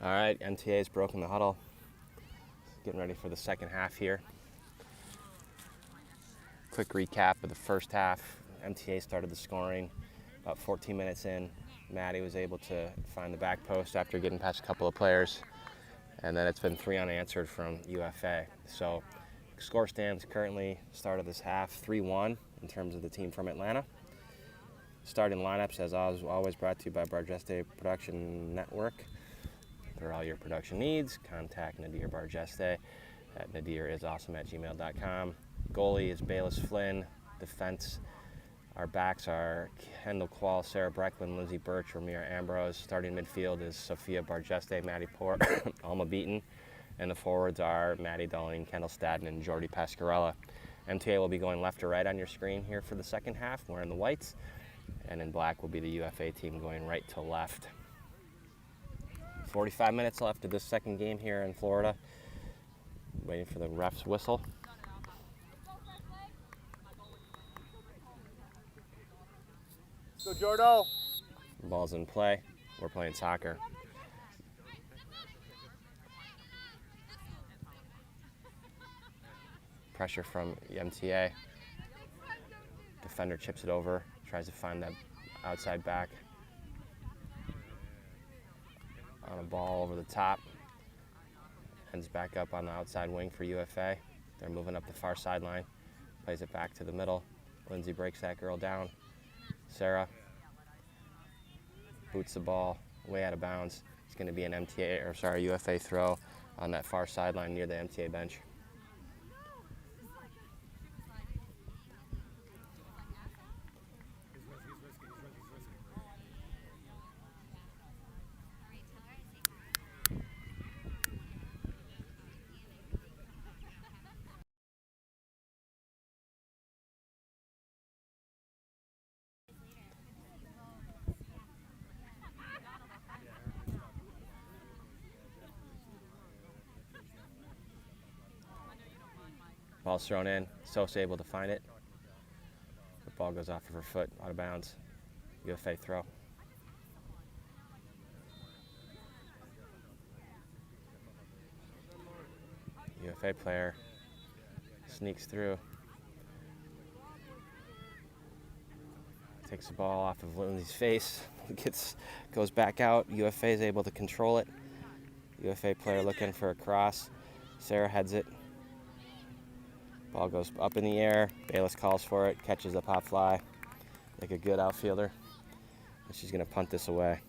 All right, MTA's broken the huddle. Getting ready for the second half here. Quick recap of the first half. MTA started the scoring about 14 minutes in. Maddie was able to find the back post after getting past a couple of players. And then it's been 3 unanswered from UFA. So score stands currently, start of this half, 3-1 in terms of the team from Atlanta. Starting lineups, as always, brought to you by Bargeste Production Network. For all your production needs, contact Nadir Bargeste at nadirisawesome@gmail.com. Goalie is Bayless Flynn. Defense, our backs are Kendall Quall, Sarah Brecklin, Lindsay Birch, Ramira Ambrose. Starting midfield is Sophia Bargeste, Maddie Port, Alma Beaton. And the forwards are Maddie Dulling, Kendall Stadden, and Jordy Pascarella. MTA will be going left to right on your screen here for the second half. We're in the whites. And in black will be the UFA team going right to left. 45 minutes left of this second game here in Florida. Waiting for the ref's whistle. Go, Jordo. Ball's in play. We're playing soccer. Pressure from MTA. Defender chips it over. Tries to find that outside back. On a ball over the top. Ends back up on the outside wing for UFA. They're moving up the far sideline. Plays it back to the middle. Lindsay breaks that girl down. Sarah boots the ball way out of bounds. It's going to be an UFA throw on that far sideline near the MTA bench. Ball's thrown in. Sosa able to find it. The ball goes off of her foot, out of bounds. UFA throw. UFA player sneaks through. Takes the ball off of Lindsay's face. Goes back out. UFA is able to control it. UFA player looking for a cross. Sarah heads it. Ball goes up in the air. Bayless calls for it, catches the pop fly like a good outfielder. And she's going to punt this away.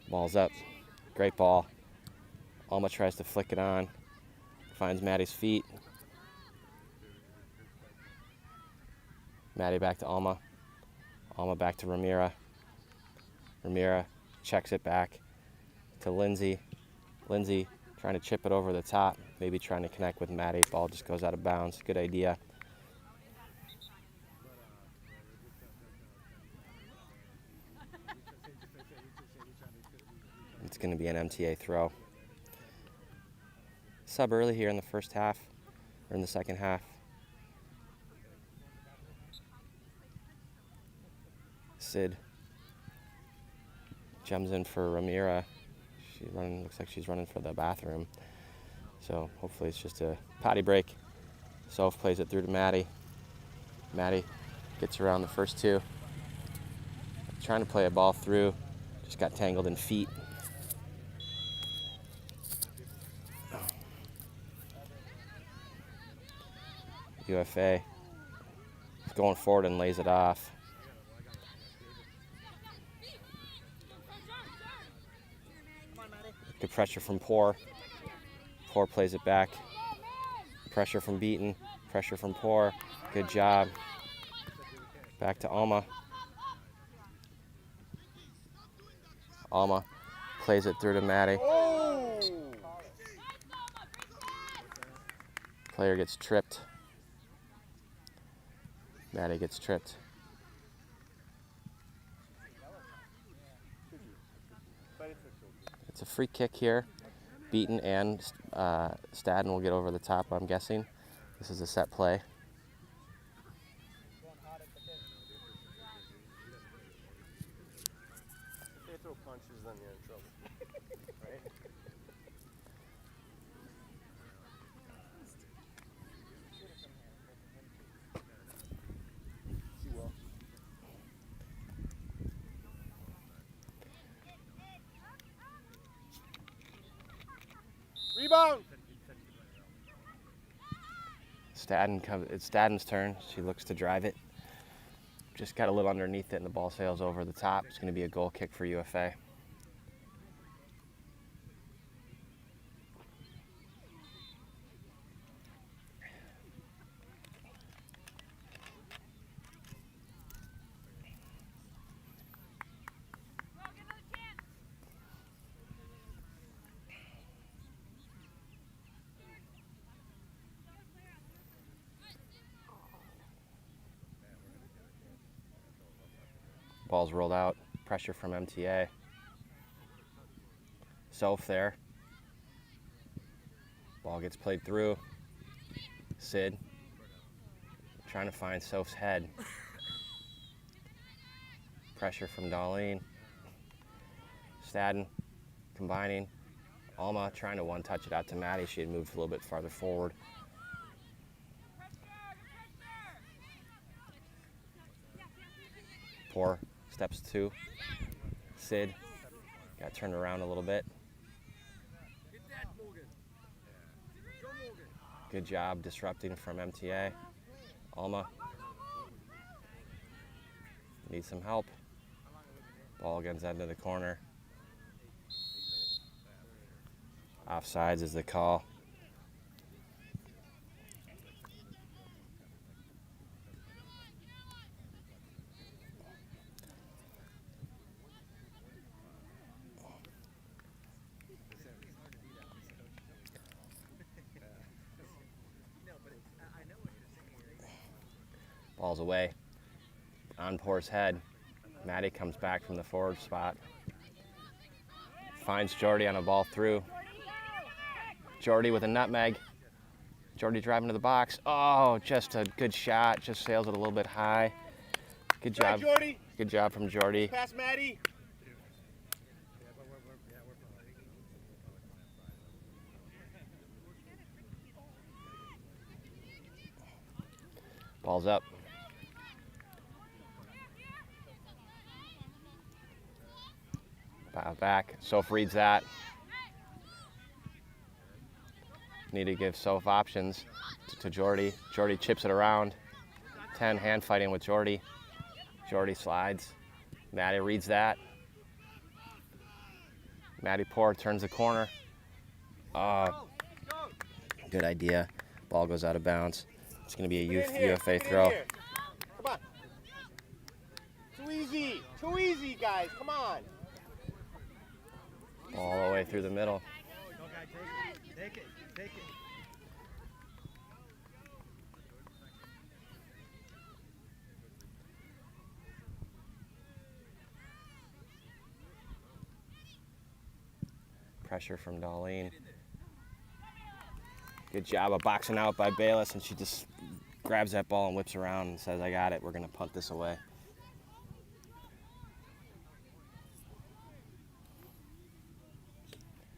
Ball's up. Great ball. Alma tries to flick it on. Finds Maddie's feet. Maddie back to Alma. Alma back to Ramira. Ramira checks it back to Lindsay. Lindsay trying to chip it over the top, maybe trying to connect with Maddie. Ball just goes out of bounds. Good idea. It's going to be an MTA throw. Sub early here in the first half, or in the second half. Sid jumps in for Ramira. Looks like she's running for the bathroom. So hopefully it's just a potty break. Soph plays it through to Maddie. Maddie gets around the first two. Trying to play a ball through. Just got tangled in feet. UFA is going forward and lays it off. Good pressure from Poor. Poor plays it back. Pressure from Beaton. Pressure from Poor. Good job. Back to Alma. Alma plays it through to Maddie. Player gets tripped. Maddie gets tripped. It's a free kick here. Beaton and Stadden will get over the top, I'm guessing. This is a set play. throw punches, then you're in trouble. Right? She will. Rebound! It's Stadden's turn. She looks to drive it. Just got a little underneath it and the ball sails over the top. It's going to be a goal kick for UFA. Ball's rolled out. Pressure from MTA. Soph there. Ball gets played through. Sid trying to find Soph's head. Pressure from Darlene. Stadden combining. Alma trying to one-touch it out to Maddie. She had moved a little bit farther forward. Poor steps two. Sid got turned around a little bit. Good job disrupting from MTA. Alma needs some help. Ball gets into the corner. Offsides is the call. Ball's away. On Poor's head. Maddie comes back from the forward spot. Finds Jordy on a ball through. Jordy with a nutmeg. Jordy driving to the box. Oh, just a good shot. Just sails it a little bit high. Good job. Jordy. Good job from Jordy. Pass Maddie. Ball's up. Back. Soph reads that. Need to give Soph options to Jordy. Jordy chips it around. 10 hand fighting with Jordy. Jordy slides. Maddie reads that. Maddie Poor turns the corner. Good idea. Ball goes out of bounds. It's going to be a UFA throw. Come on. Too easy. Too easy, guys. Come on. All the way through the middle. Take it. Pressure from Darlene. Good job of boxing out by Bayless, and she just grabs that ball and whips around and says, I got it. We're going to punt this away.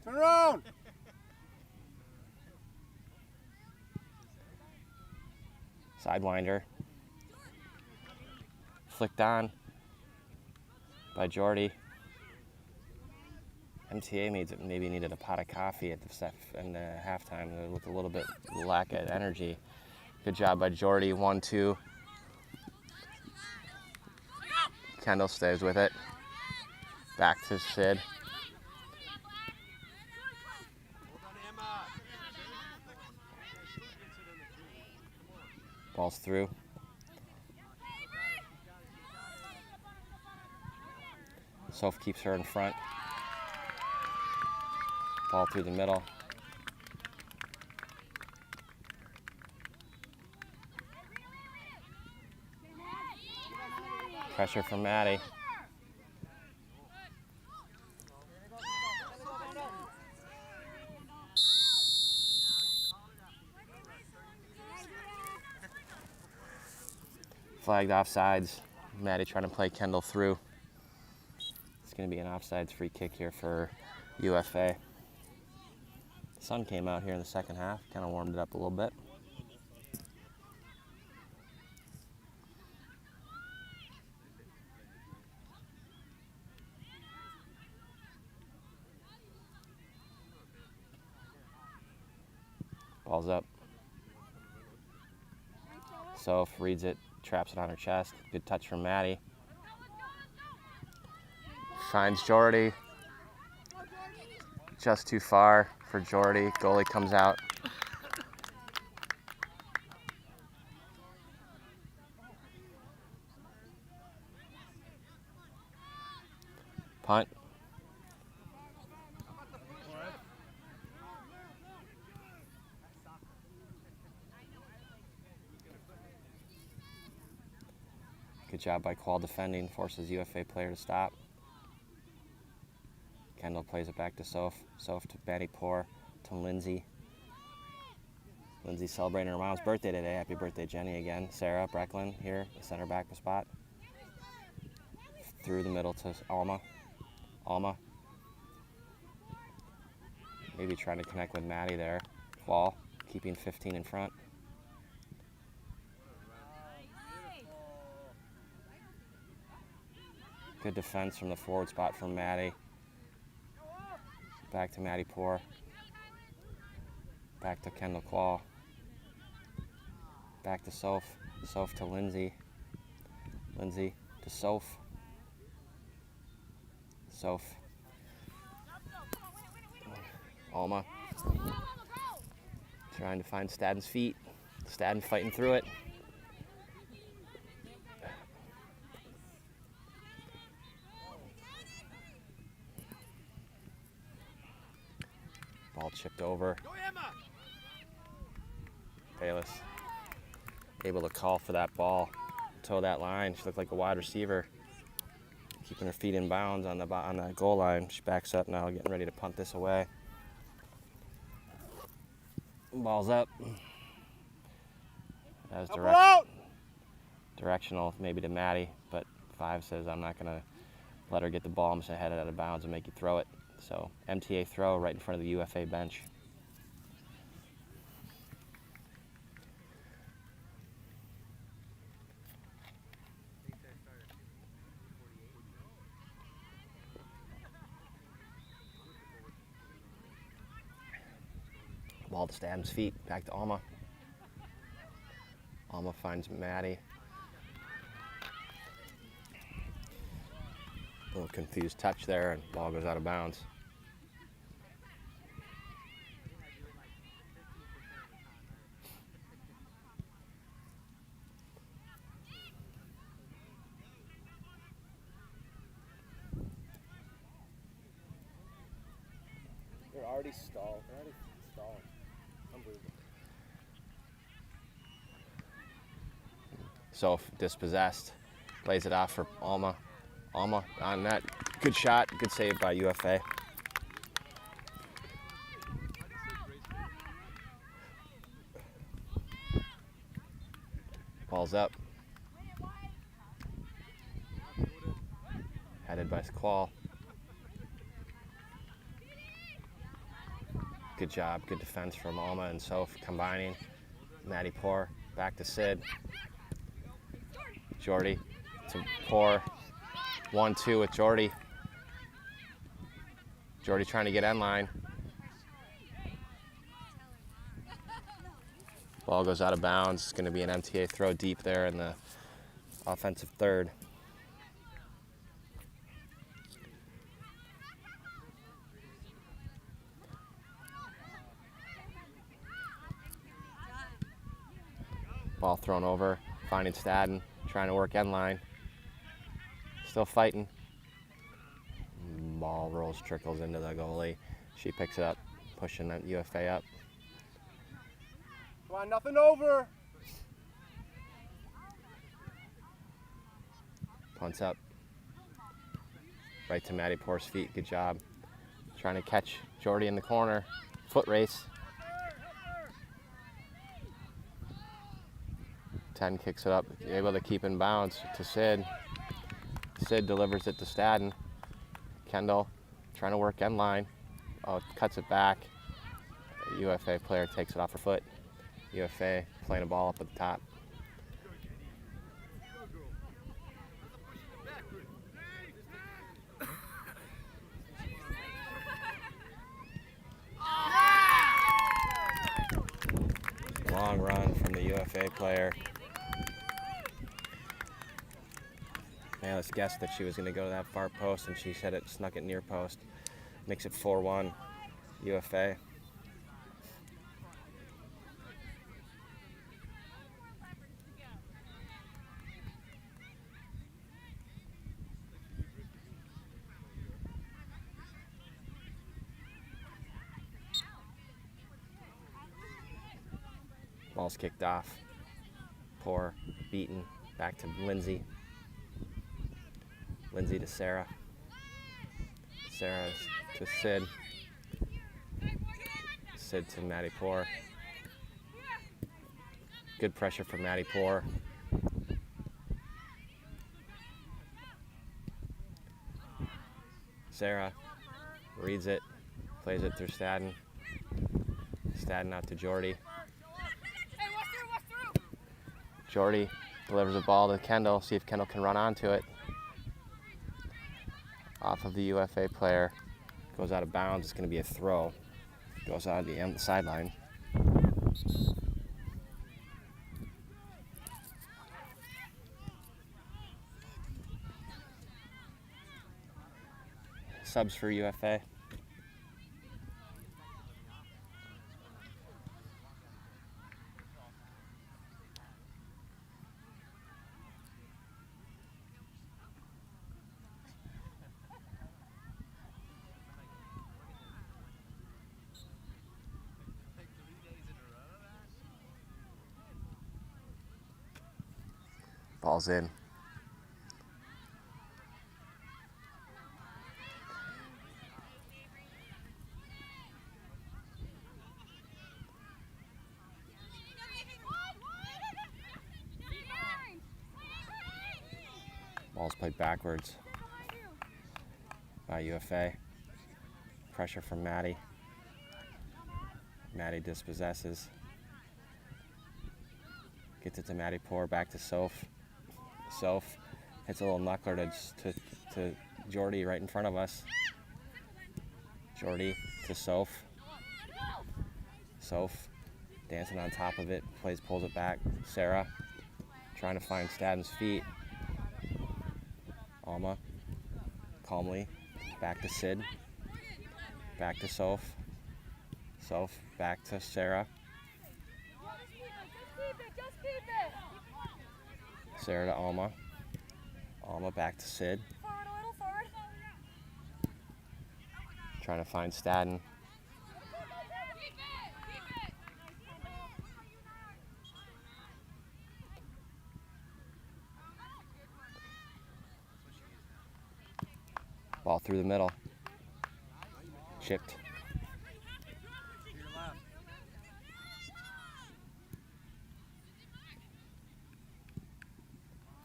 Turn around. Sidewinder. Flicked on by Jordy. MTA maybe needed a pot of coffee at the halftime. They looked a little bit lack of energy. Good job by Jordy. 1-2. Kendall stays with it. Back to Sid. Ball's through. Soph keeps her in front. Ball through the middle. Pressure from Maddie. Flagged offsides. Maddie trying to play Kendall through. It's going going to be an offsides free kick here for UFA. The sun came out here in the second half, kind of warmed it up a little bit. Ball's up. Soph reads it, traps it on her chest. Good touch from Maddie. Finds Jordy. Just too far for Jordy. Goalie comes out. Punt. Good job by Qual defending, forces UFA player to stop. Kendall plays it back to Soph. Soph to Betty Poor to Lindsay. Lindsay celebrating her mom's birthday today. Happy birthday, Jenny, again. Sarah Brecklin here, the center back spot. Through the middle to Alma. Alma. Maybe trying to connect with Maddie there. Qual keeping 15 in front. Good defense from the forward spot from Maddie. Back to Maddie Poor. Back to Kendall Qual. Back to Soph. Soph to Lindsay. Lindsay to Soph. Soph. Alma. Trying to find Stadden's feet. Stadden fighting through it. Ball chipped over. Bayless able to call for that ball, toe that line. She looked like a wide receiver, keeping her feet in bounds on the goal line. She backs up now, getting ready to punt this away. Ball's up. That was directional, maybe to Maddie, but 5 says I'm not going to let her get the ball. I'm just going to head it out of bounds and make you throw it. So MTA throw right in front of the UFA bench. Ball to Stadden's feet, back to Alma. Alma finds Maddie. A little confused touch there, and ball goes out of bounds. They're already stalled. They're already stalling. Unbelievable. Soph dispossessed. Plays it off for Alma. Alma on net. Good shot. Good save by UFA. Ball's up. Headed by Qual. Good job. Good defense from Alma and Soph combining. Maddie Poor. Back to Sid. Jordy to Poor. 1-2 with Jordy. Jordy trying to get end line. Ball goes out of bounds. It's going to be an MTA throw deep there in the offensive third. Ball thrown over, finding Stadden, trying to work end line. Still fighting. Ball rolls, trickles into the goalie. She picks it up, pushing that UFA up. Come on, nothing over. Punts up. Right to Maddie Poor's feet, good job. Trying to catch Jordy in the corner. Foot race. 10 kicks it up, able to keep in bounds to Sid. Sid delivers it to Stadden. Kendall trying to work end line. Oh, cuts it back. UFA player takes it off her foot. UFA playing a ball up at the top. Long run from the UFA player. Alice guessed that she was going to go to that far post, and she said it snuck it near post. Makes it 4-1 UFA. Ball's kicked off. Poor, beaten, back to Lindsay. Lindsay to Sarah. Sarah to Sid. Sid to Maddie Poor. Good pressure from Maddie Poor. Sarah reads it, plays it through Stadden. Stadden out to Jordy. Jordy delivers a ball to Kendall, see if Kendall can run onto it. Off of the UFA player, goes out of bounds, it's going to be a throw. Goes out the end, the sideline. Subs for UFA. Ball's in. Ball's played backwards by UFA. Pressure from Maddie. Maddie dispossesses. Gets it to Maddie Poor, back to Soph. Soph hits a little knuckler to Jordy right in front of us. Jordy to Soph. Soph dancing on top of it, pulls it back. Sarah trying to find Stadden's feet. Alma calmly back to Sid. Back to Soph. Soph back to Sarah. Sarah to Alma. Alma back to Sid. Trying to find Stadden. Ball through the middle. Chipped.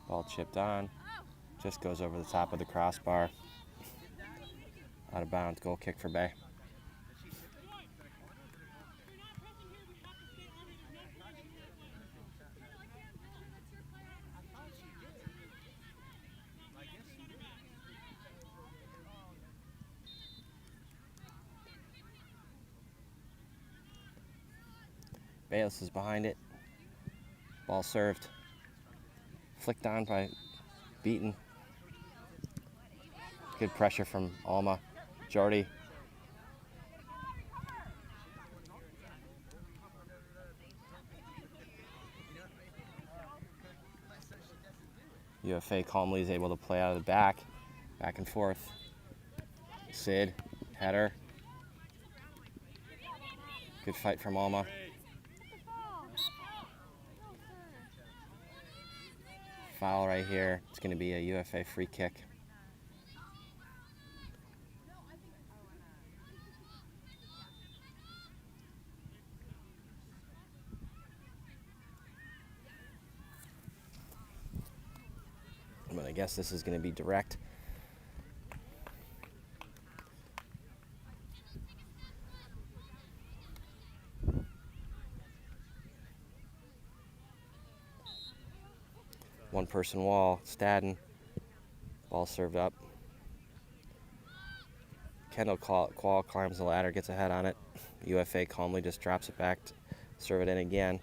Ball chipped on. Just goes over the top of the crossbar. Out of bounds. Goal kick for Bay. Bayless is behind it. Ball served. Flicked on by Beaton. Good pressure from Alma. Jordy. UFA calmly is able to play out of the back and forth. Sid, header. Good fight from Alma. Foul right here. It's going to be a UFA free kick. But I guess this is going to be direct. One-person wall. Stadden. Ball served up. Kendall Quall climbs the ladder, gets a head on it. UFA calmly just drops it back, serve it in again.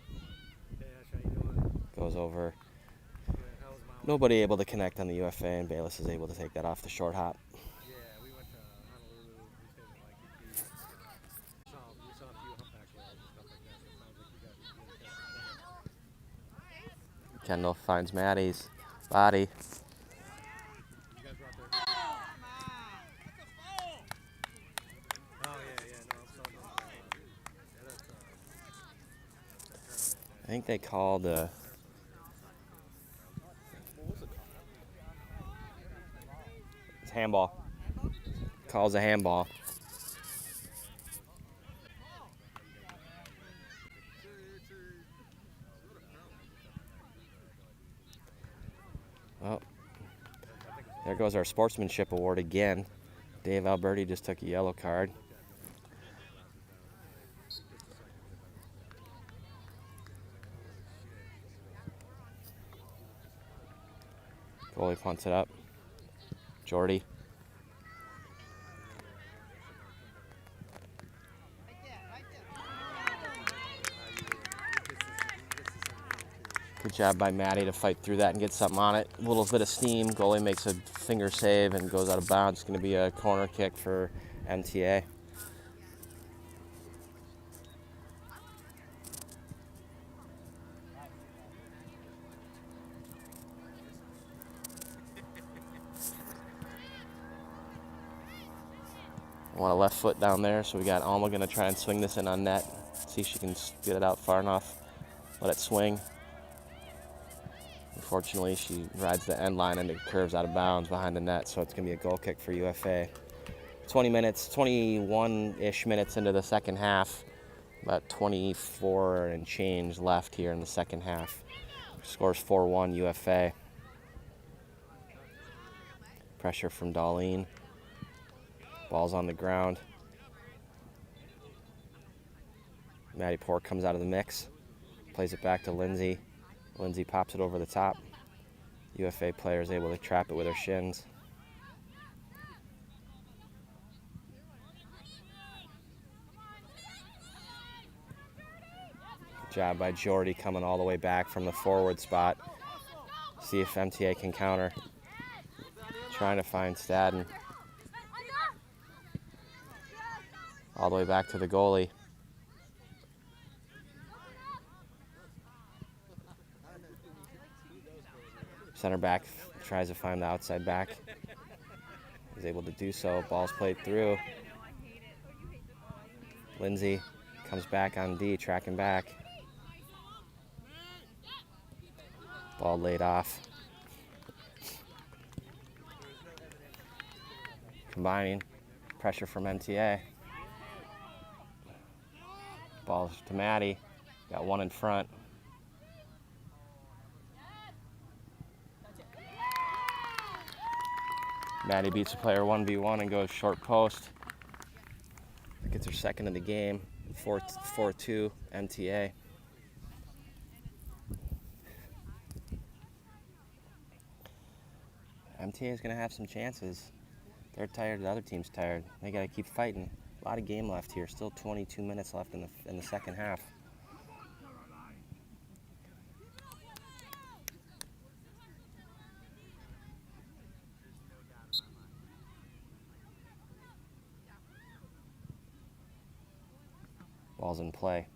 Goes over. Nobody able to connect on the UFA, and Bayless is able to take that off the short hop. Kendall finds Maddie's body. I think they called it's handball. Calls a handball. Well, there goes our sportsmanship award again. Dave Alberti just took a yellow card. Goalie punts it up. Jordy. Good job by Maddie to fight through that and get something on it. A little bit of steam. Goalie makes a finger save and goes out of bounds. It's going to be a corner kick for MTA. I want a left foot down there, so we got Alma going to try and swing this in on net. See if she can get it out far enough. Let it swing. Unfortunately, she rides the end line and it curves out of bounds behind the net, so it's going to be a goal kick for UFA. 20 minutes, 21-ish minutes into the second half. About 24 and change left here in the second half. Scores 4-1 UFA. Pressure from Darlene. Ball's on the ground. Maddie Pork comes out of the mix. Plays it back to Lindsay. Lindsay pops it over the top. UFA player is able to trap it with her shins. Good job by Jordy coming all the way back from the forward spot. See if MTA can counter. Trying to find Stadden. All the way back to the goalie. Center back tries to find the outside back. He's able to do so. Ball's played through. Lindsay comes back on D, tracking back. Ball laid off. Combining. Pressure from MTA. Ball's to Maddie. Got one in front. Maddie beats the player 1v1 and goes short post. Gets her second of the game. 4-2 MTA. MTA is going to have some chances. They're tired, the other team's tired. They got to keep fighting. A lot of game left here. Still 22 minutes left in the second half. Ball's in play.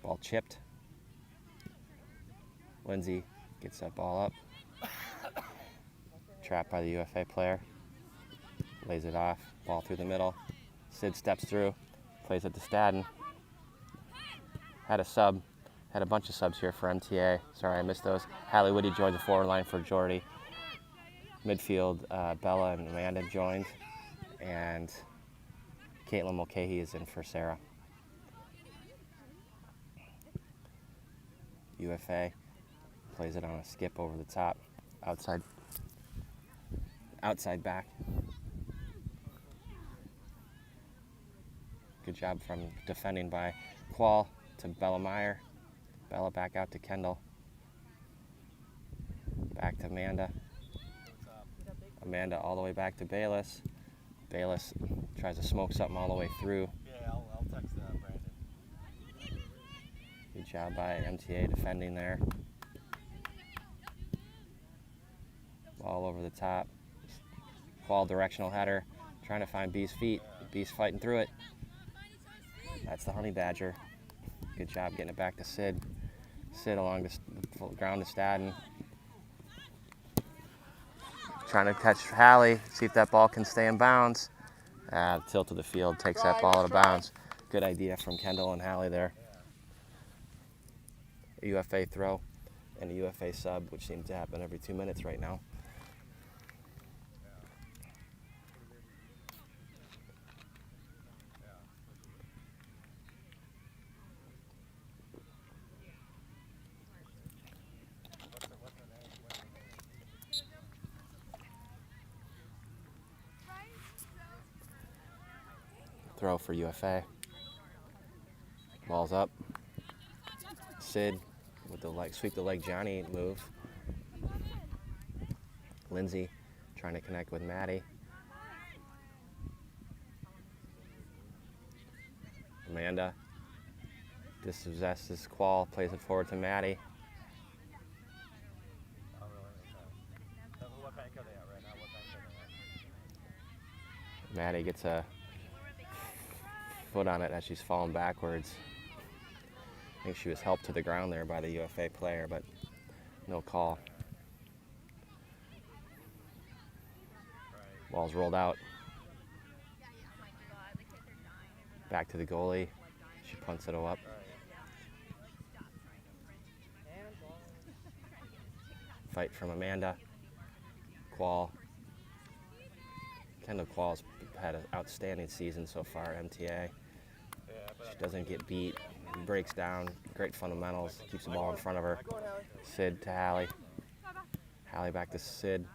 Ball chipped. Lindsay gets that ball up. Trapped by the UFA player. Lays it off. Ball through the middle. Sid steps through. Plays it to Stadden. Had a bunch of subs here for MTA. Sorry, I missed those. Hallie Woody joined the forward line for Jordy. Midfield, Bella and Amanda joined. And Caitlin Mulcahy is in for Sarah. UFA plays it on a skip over the top. Outside back. Good job from defending by Qual to Bella Meyer. Bella back out to Kendall. Back to Amanda. Amanda all the way back to Bayless. Bayless tries to smoke something all the way through. Yeah, I'll text that, Brandon. Good job by MTA defending there. Ball over the top. Ball directional header. Trying to find B's feet. B's fighting through it. That's the Honey Badger. Good job getting it back to Sid. Sid along the ground to Stadden. Trying to catch Hallie, see if that ball can stay in bounds. Tilt of the field takes that ball out of bounds. Good idea from Kendall and Hallie there. A UFA throw and a UFA sub, which seems to happen every 2 minutes right now. Throw for UFA. Ball's up. Sid with the sweep the leg Johnny move. Lindsay trying to connect with Maddie. Amanda dispossesses Qual, plays it forward to Maddie. What bank are they at right now? What bank are they at? Maddie gets a foot on it as she's falling backwards. I think she was helped to the ground there by the UFA player, but no call. Ball's rolled out. Back to the goalie. She punts it up. Fight from Amanda. Qual. Kendall Qual's had an outstanding season so far at MTA. She doesn't get beat, breaks down, great fundamentals, keeps the ball in front of her. Sid to Hallie. Hallie back to Sid.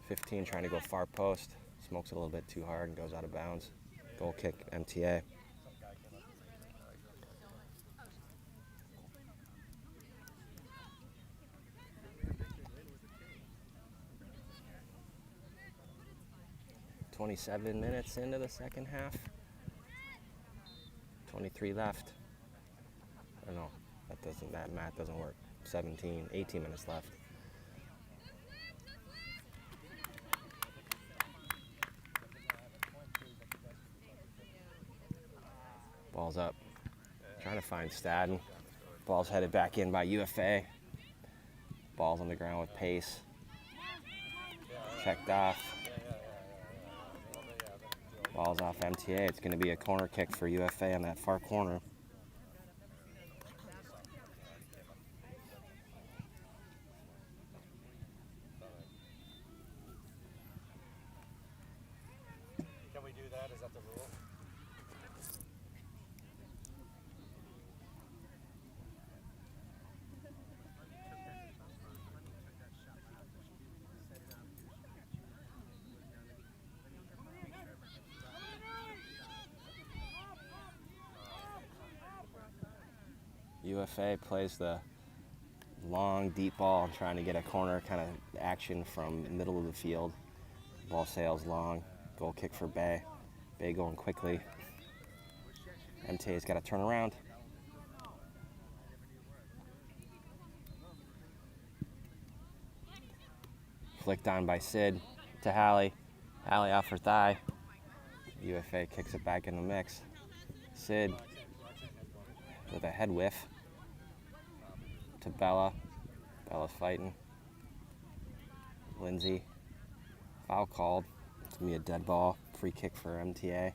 .15 trying to go far post, smokes it a little bit too hard and goes out of bounds. Goal kick, MTA. .27 minutes into the second half. 23 left. Or no, that math doesn't work. 18 minutes left. Ball's up. Trying to find Stadden. Ball's headed back in by UFA. Ball's on the ground with pace. Checked off. Ball's off MTA. It's going to be a corner kick for UFA on that far corner. Can we do that? Is that the rule? UFA plays the long, deep ball, trying to get a corner kind of action from the middle of the field. Ball sails long. Goal kick for Bay. Bay going quickly. MTA's got to turn around. Flicked on by Sid to Hallie. Hallie off her thigh. UFA kicks it back in the mix. Sid with a head whiff to Bella. Bella's fighting. Lindsay. Foul called. It's going to be a dead ball. Free kick for MTA.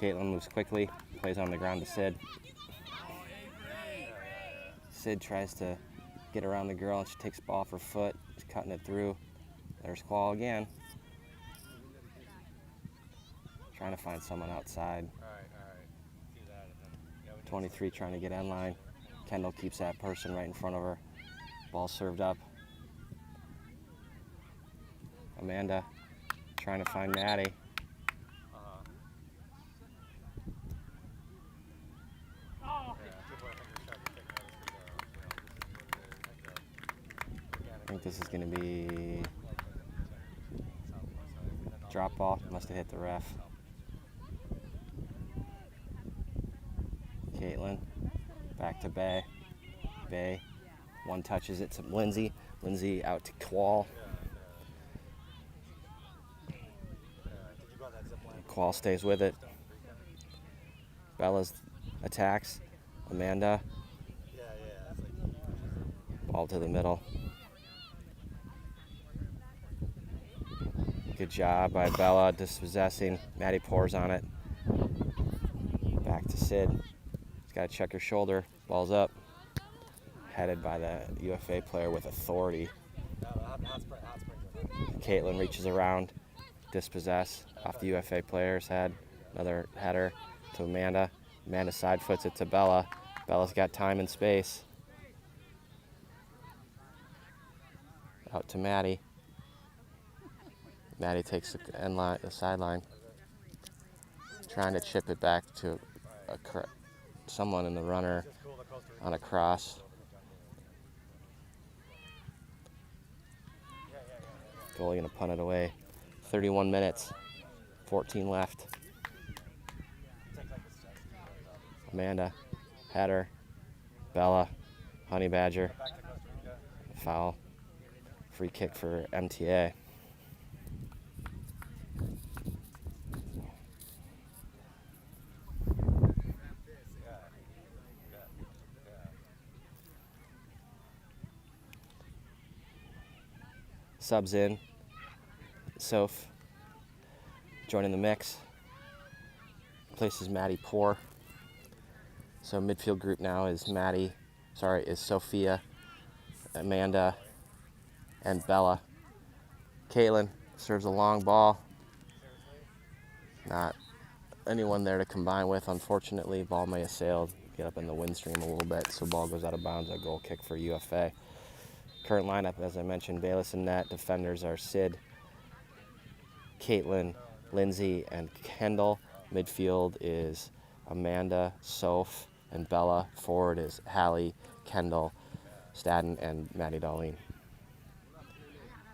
Caitlin moves quickly, plays on the ground to Sid. Sid tries to get around the girl and she takes the ball off her foot. She's cutting it through. There's Qual again. Trying to find someone outside. 23 trying to get end line. Kendall keeps that person right in front of her. Ball served up. Amanda trying to find Maddie. I think this is going to be drop ball. Must have hit the ref. Caitlin back to Bay. Bay one touches it to Lindsay. Lindsay out to Qual. Qual stays with it. Bella's attacks. Amanda. Ball to the middle. Good job by Bella dispossessing. Maddie pours on it. Back to Sid. He's got to check her shoulder. Ball's up. Headed by the UFA player with authority. Caitlin reaches around. Dispossess off the UFA player's head. Another header to Amanda. Amanda side foots it to Bella. Bella's got time and space. Out to Maddie. Maddie takes the end line, the sideline, trying to chip it back to someone in the runner on a cross. Goalie gonna punt it away. 31 minutes, 14 left. Amanda, header, Bella, Honey Badger, foul, free kick for MTA. Subs in. Soph joining the mix. Places Maddie Poor. So midfield group now is Sophia, Amanda, and Bella. Caitlin serves a long ball. Not anyone there to combine with, unfortunately. Ball may have sailed, get up in the wind stream a little bit, so ball goes out of bounds. A goal kick for UFA. Current lineup, as I mentioned, Bayless and net. Defenders are Sid, Caitlin, Lindsay, and Kendall. Midfield is Amanda, Soph, and Bella. Forward is Hallie, Kendall, Stadden, and Maddie Darlene.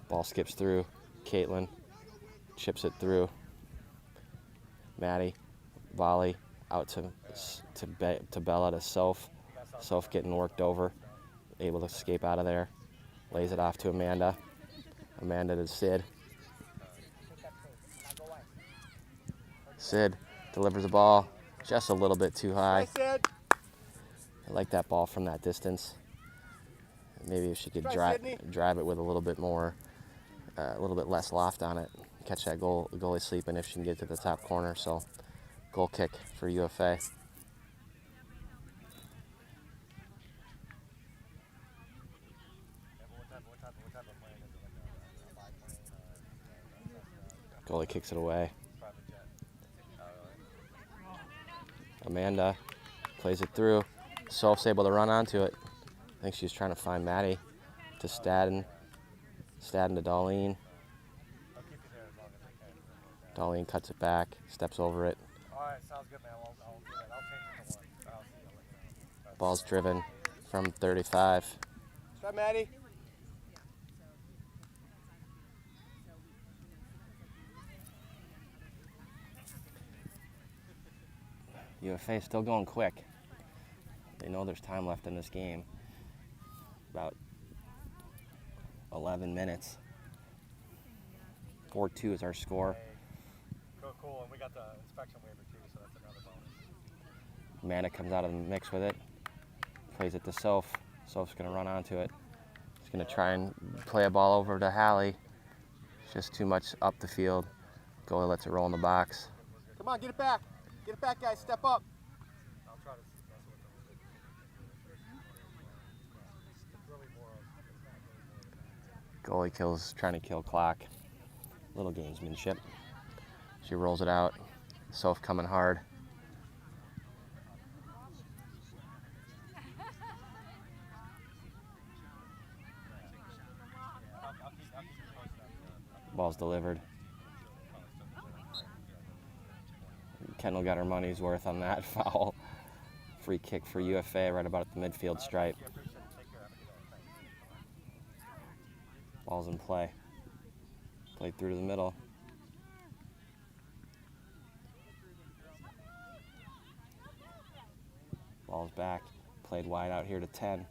Ball skips through. Caitlin chips it through. Maddie, volley out to Bella to Soph. Soph getting worked over, able to escape out of there. Lays it off to Amanda. Amanda to Sid. Sid delivers the ball just a little bit too high. I like that ball from that distance. Maybe if she could drive it with a little bit more, a little bit less loft on it, catch that goalie sleeping if she can get to the top corner. So, goal kick for UFA. Goalie kicks it away. Amanda plays it through. Soph's able to run onto it. I think she's trying to find Maddie to Stadden. Stadden to Darlene. Darlene cuts it back, steps over it. All right, sounds good, man. I'll do that. I'll change it to one. Ball's driven from 35. Try Maddie. UFA is still going quick. They know there's time left in this game. About 11 minutes. 4-2 is our score. Cool, and we got the inspection waiver too, so that's another bonus. Amanda comes out of the mix with it. Plays it to Soph. Soph's going to run onto it. She's going to try and play a ball over to Hallie. It's just too much up the field. Goalie lets it roll in the box. Come on, get it back. Get it back, guys. Step up. I'll try to Goalie trying to kill clock. Little gamesmanship. She rolls it out. Soph coming hard. Ball's delivered. Kendall got her money's worth on that foul. Free kick for UFA right about at the midfield stripe. Ball's in play. Played through to the middle. Ball's back. Played wide out here to 10.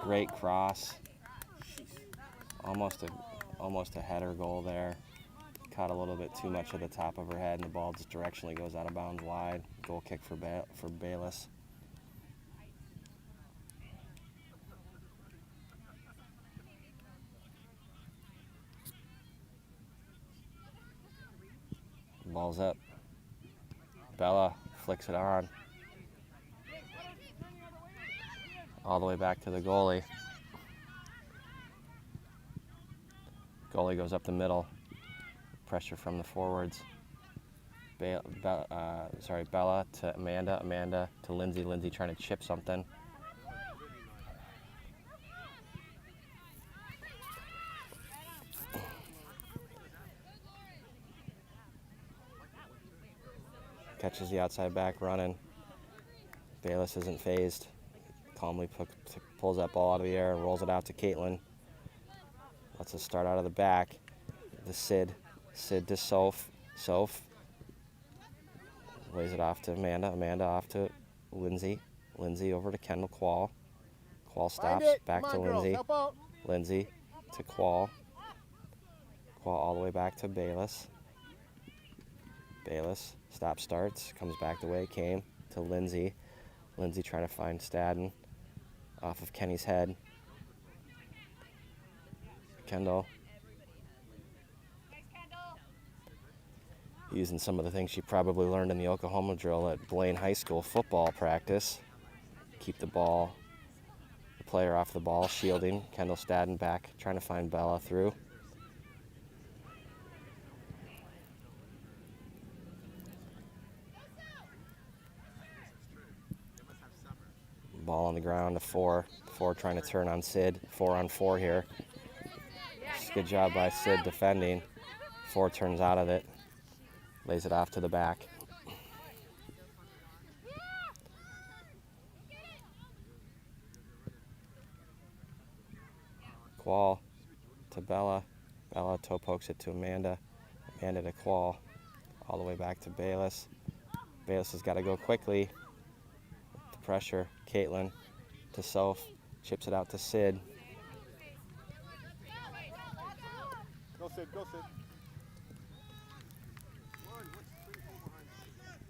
Great cross. Almost a header goal there. Caught a little bit too much of the top of her head, and the ball just directionally goes out of bounds wide. Goal kick for Bayless. Ball's up. Bella flicks it on. All the way back to the goalie. Goalie goes up the middle. Pressure from the forwards. Bella to Amanda. Amanda to Lindsay. Lindsay trying to chip something. Catches the outside back running. Bayless isn't phased. Calmly pulls that ball out of the air and rolls it out to Caitlin. Lets us start out of the back. The Sid to Soph. Soph lays it off to Amanda. Amanda off to Lindsay. Lindsay over to Kendall Quall. Quall stops. Back to Lindsay. Lindsay to Quall. Quall all the way back to Bayless. Bayless stops, starts, comes back the way it came to Lindsay. Lindsay trying to find Stadden off of Kenny's head. Kendall. Using some of the things she probably learned in the Oklahoma drill at Blaine High School football practice. Keep the player off the ball, shielding. Kendall Stadden back, trying to find Bella through. Ball on the ground to 4. 4 trying to turn on Sid. 4 on 4 here. Good job by Sid defending. 4 turns out of it. Lays it off to the back. Quall to Bella. Bella toe pokes it to Amanda. Amanda to Quall. All the way back to Bayless. Bayless has got to go quickly. The pressure. Caitlin to Soph. Chips it out to Sid. Go Sid, go Sid.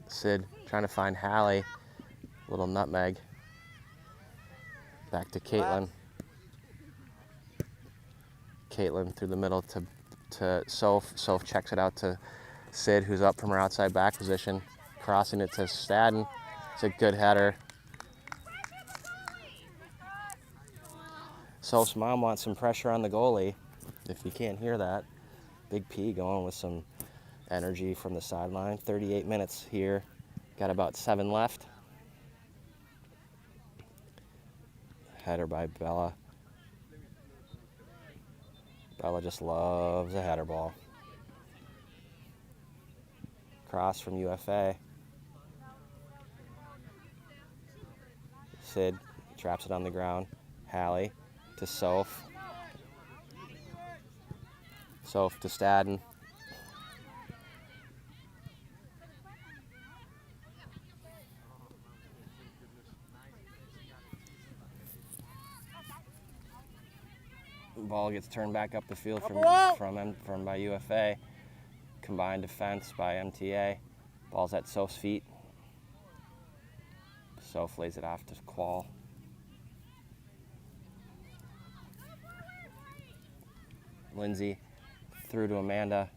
Sid trying to find Hallie. Little nutmeg. Back to Caitlin. Caitlin through the middle to Soph. Soph checks it out to Sid, who's up from her outside back position. Crossing it to Stadden. It's a good header. Soph's mom wants some pressure on the goalie. If you can't hear that, Big P going with some energy from the sideline. 38 minutes here. Got about 7 left. Header by Bella. Bella just loves a header ball. Cross from UFA. Sid traps it on the ground. Hallie to Soph. Soph to Stadden. Ball gets turned back up the field from by UFA. Combined defense by MTA. Ball's at Soph's feet. Soph lays it off to Quall. Lindsay through to Amanda.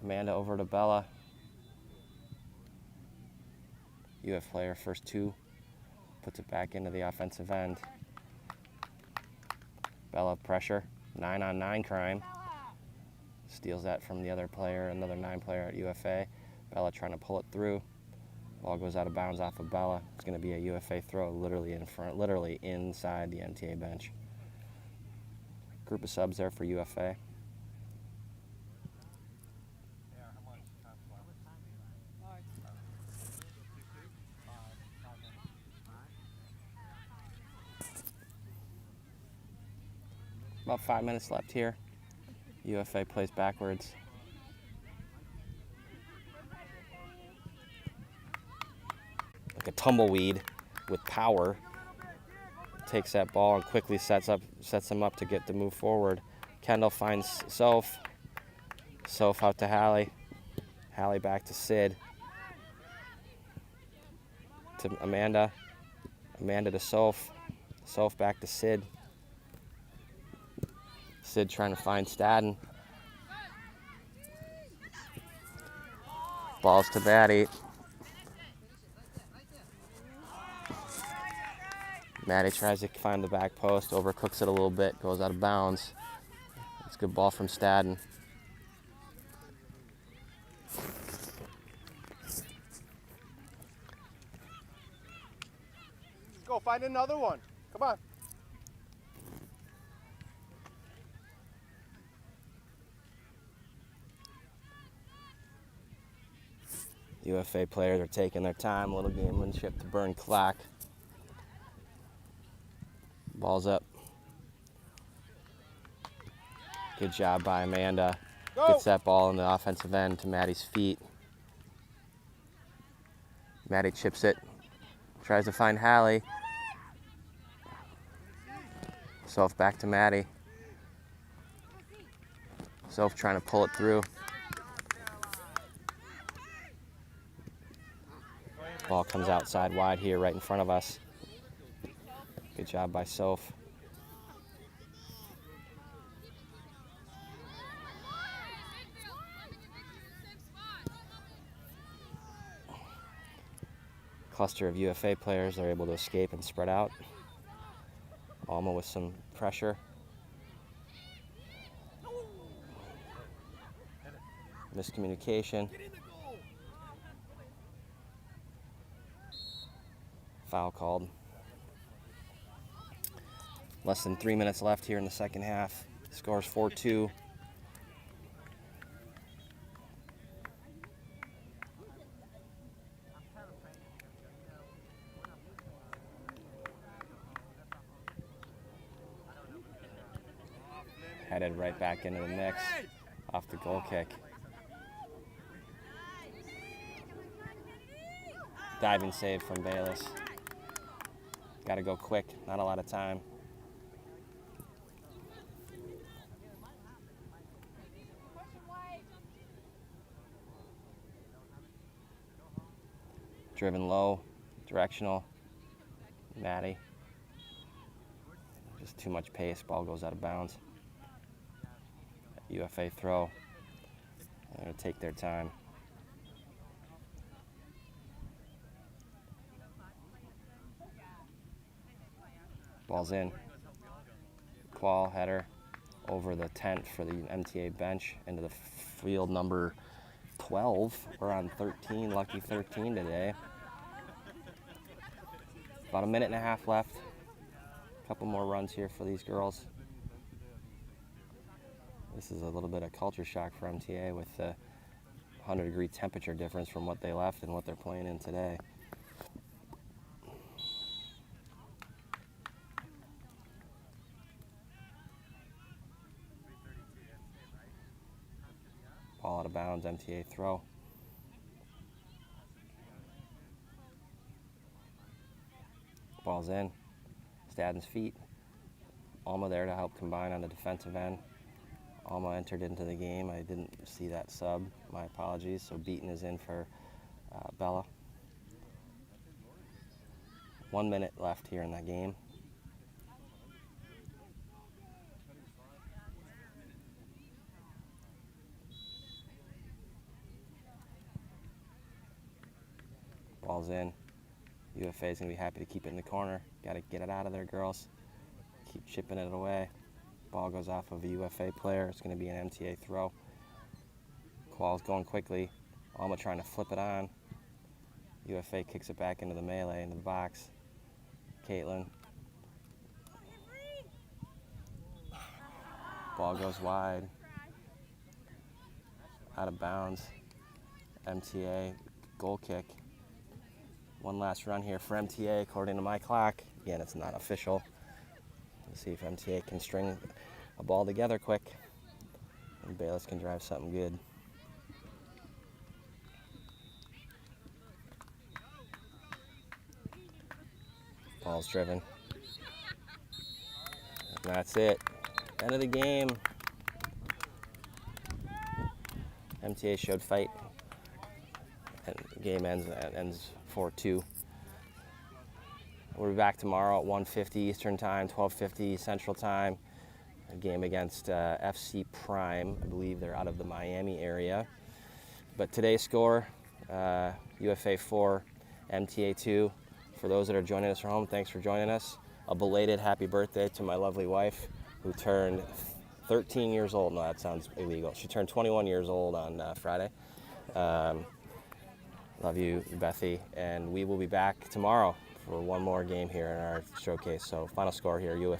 Amanda over to Bella. UF player, first 2 puts it back into the offensive end. Bella pressure, 9-on-9 crime. Steals that from the other player, another 9 player at UFA. Bella trying to pull it through. Ball goes out of bounds off of Bella. It's going to be a UFA throw, literally in front, literally inside the MTA bench. Group of subs there for UFA. About 5 minutes left here. UFA plays backwards. Like a tumbleweed with power. Takes that ball and quickly sets them up to get to move forward. Kendall finds Soph. Soph out to Hallie. Hallie back to Sid. To Amanda. Amanda to Soph. Soph back to Sid. Sid trying to find Stadden. Balls to Maddie. Maddie tries to find the back post, overcooks it a little bit, goes out of bounds. It's a good ball from Stadden. Let's go find another one. Come on. UFA players are taking their time, a little gamemanship to burn clock. Ball's up. Good job by Amanda. Go. Gets that ball in the offensive end to Maddie's feet. Maddie chips it. Tries to find Hallie. Soph back to Maddie. Soph trying to pull it through. Ball comes outside wide here, right in front of us. Good job by Soph. Cluster of UFA players are able to escape and spread out. Alma with some pressure. Miscommunication. Foul called. Less than 3 minutes left here in the second half. Scores 4-2. Headed right back into the mix off the goal kick. Diving save from Bayless. Got to go quick, not a lot of time. Driven low, directional. Maddie. Just too much pace, ball goes out of bounds. UFA throw. They're going to take their time. Ball's in. Qual header over the tent for the MTA bench into the field number 12. We're on 13, lucky 13 today. About a minute and a half left. A couple more runs here for these girls. This is a little bit of culture shock for MTA with the 100-degree temperature difference from what they left and what they're playing in today. Ball out of bounds, MTA throw. Ball's in. Stadden's feet. Alma there to help combine on the defensive end. Alma entered into the game. I didn't see that sub. My apologies. So Beaton is in for Bella. 1 minute left here in that game. Ball's in. UFA is going to be happy to keep it in the corner. Got to get it out of there, girls. Keep chipping it away. Ball goes off of a UFA player. It's going to be an MTA throw. Qual's going quickly. Alma trying to flip it on. UFA kicks it back into the melee, into the box. Caitlin. Ball goes wide. Out of bounds. MTA goal kick. One last run here for MTA according to my clock. Again, it's not official. Let's see if MTA can string a ball together quick. And Bayless can drive something good. Ball's driven. And that's it. End of the game. MTA showed fight. And the game ends 4-2. We'll be back tomorrow at 1:50 Eastern Time, 12:50 Central Time. A game against FC Prime. I believe they're out of the Miami area. But today's score, UFA 4, MTA 2. For those that are joining us from home, thanks for joining us. A belated happy birthday to my lovely wife, who turned 13 years old. No, that sounds illegal. She turned 21 years old on Friday. Love you, Bethy. And we will be back tomorrow for one more game here in our showcase. So final score here,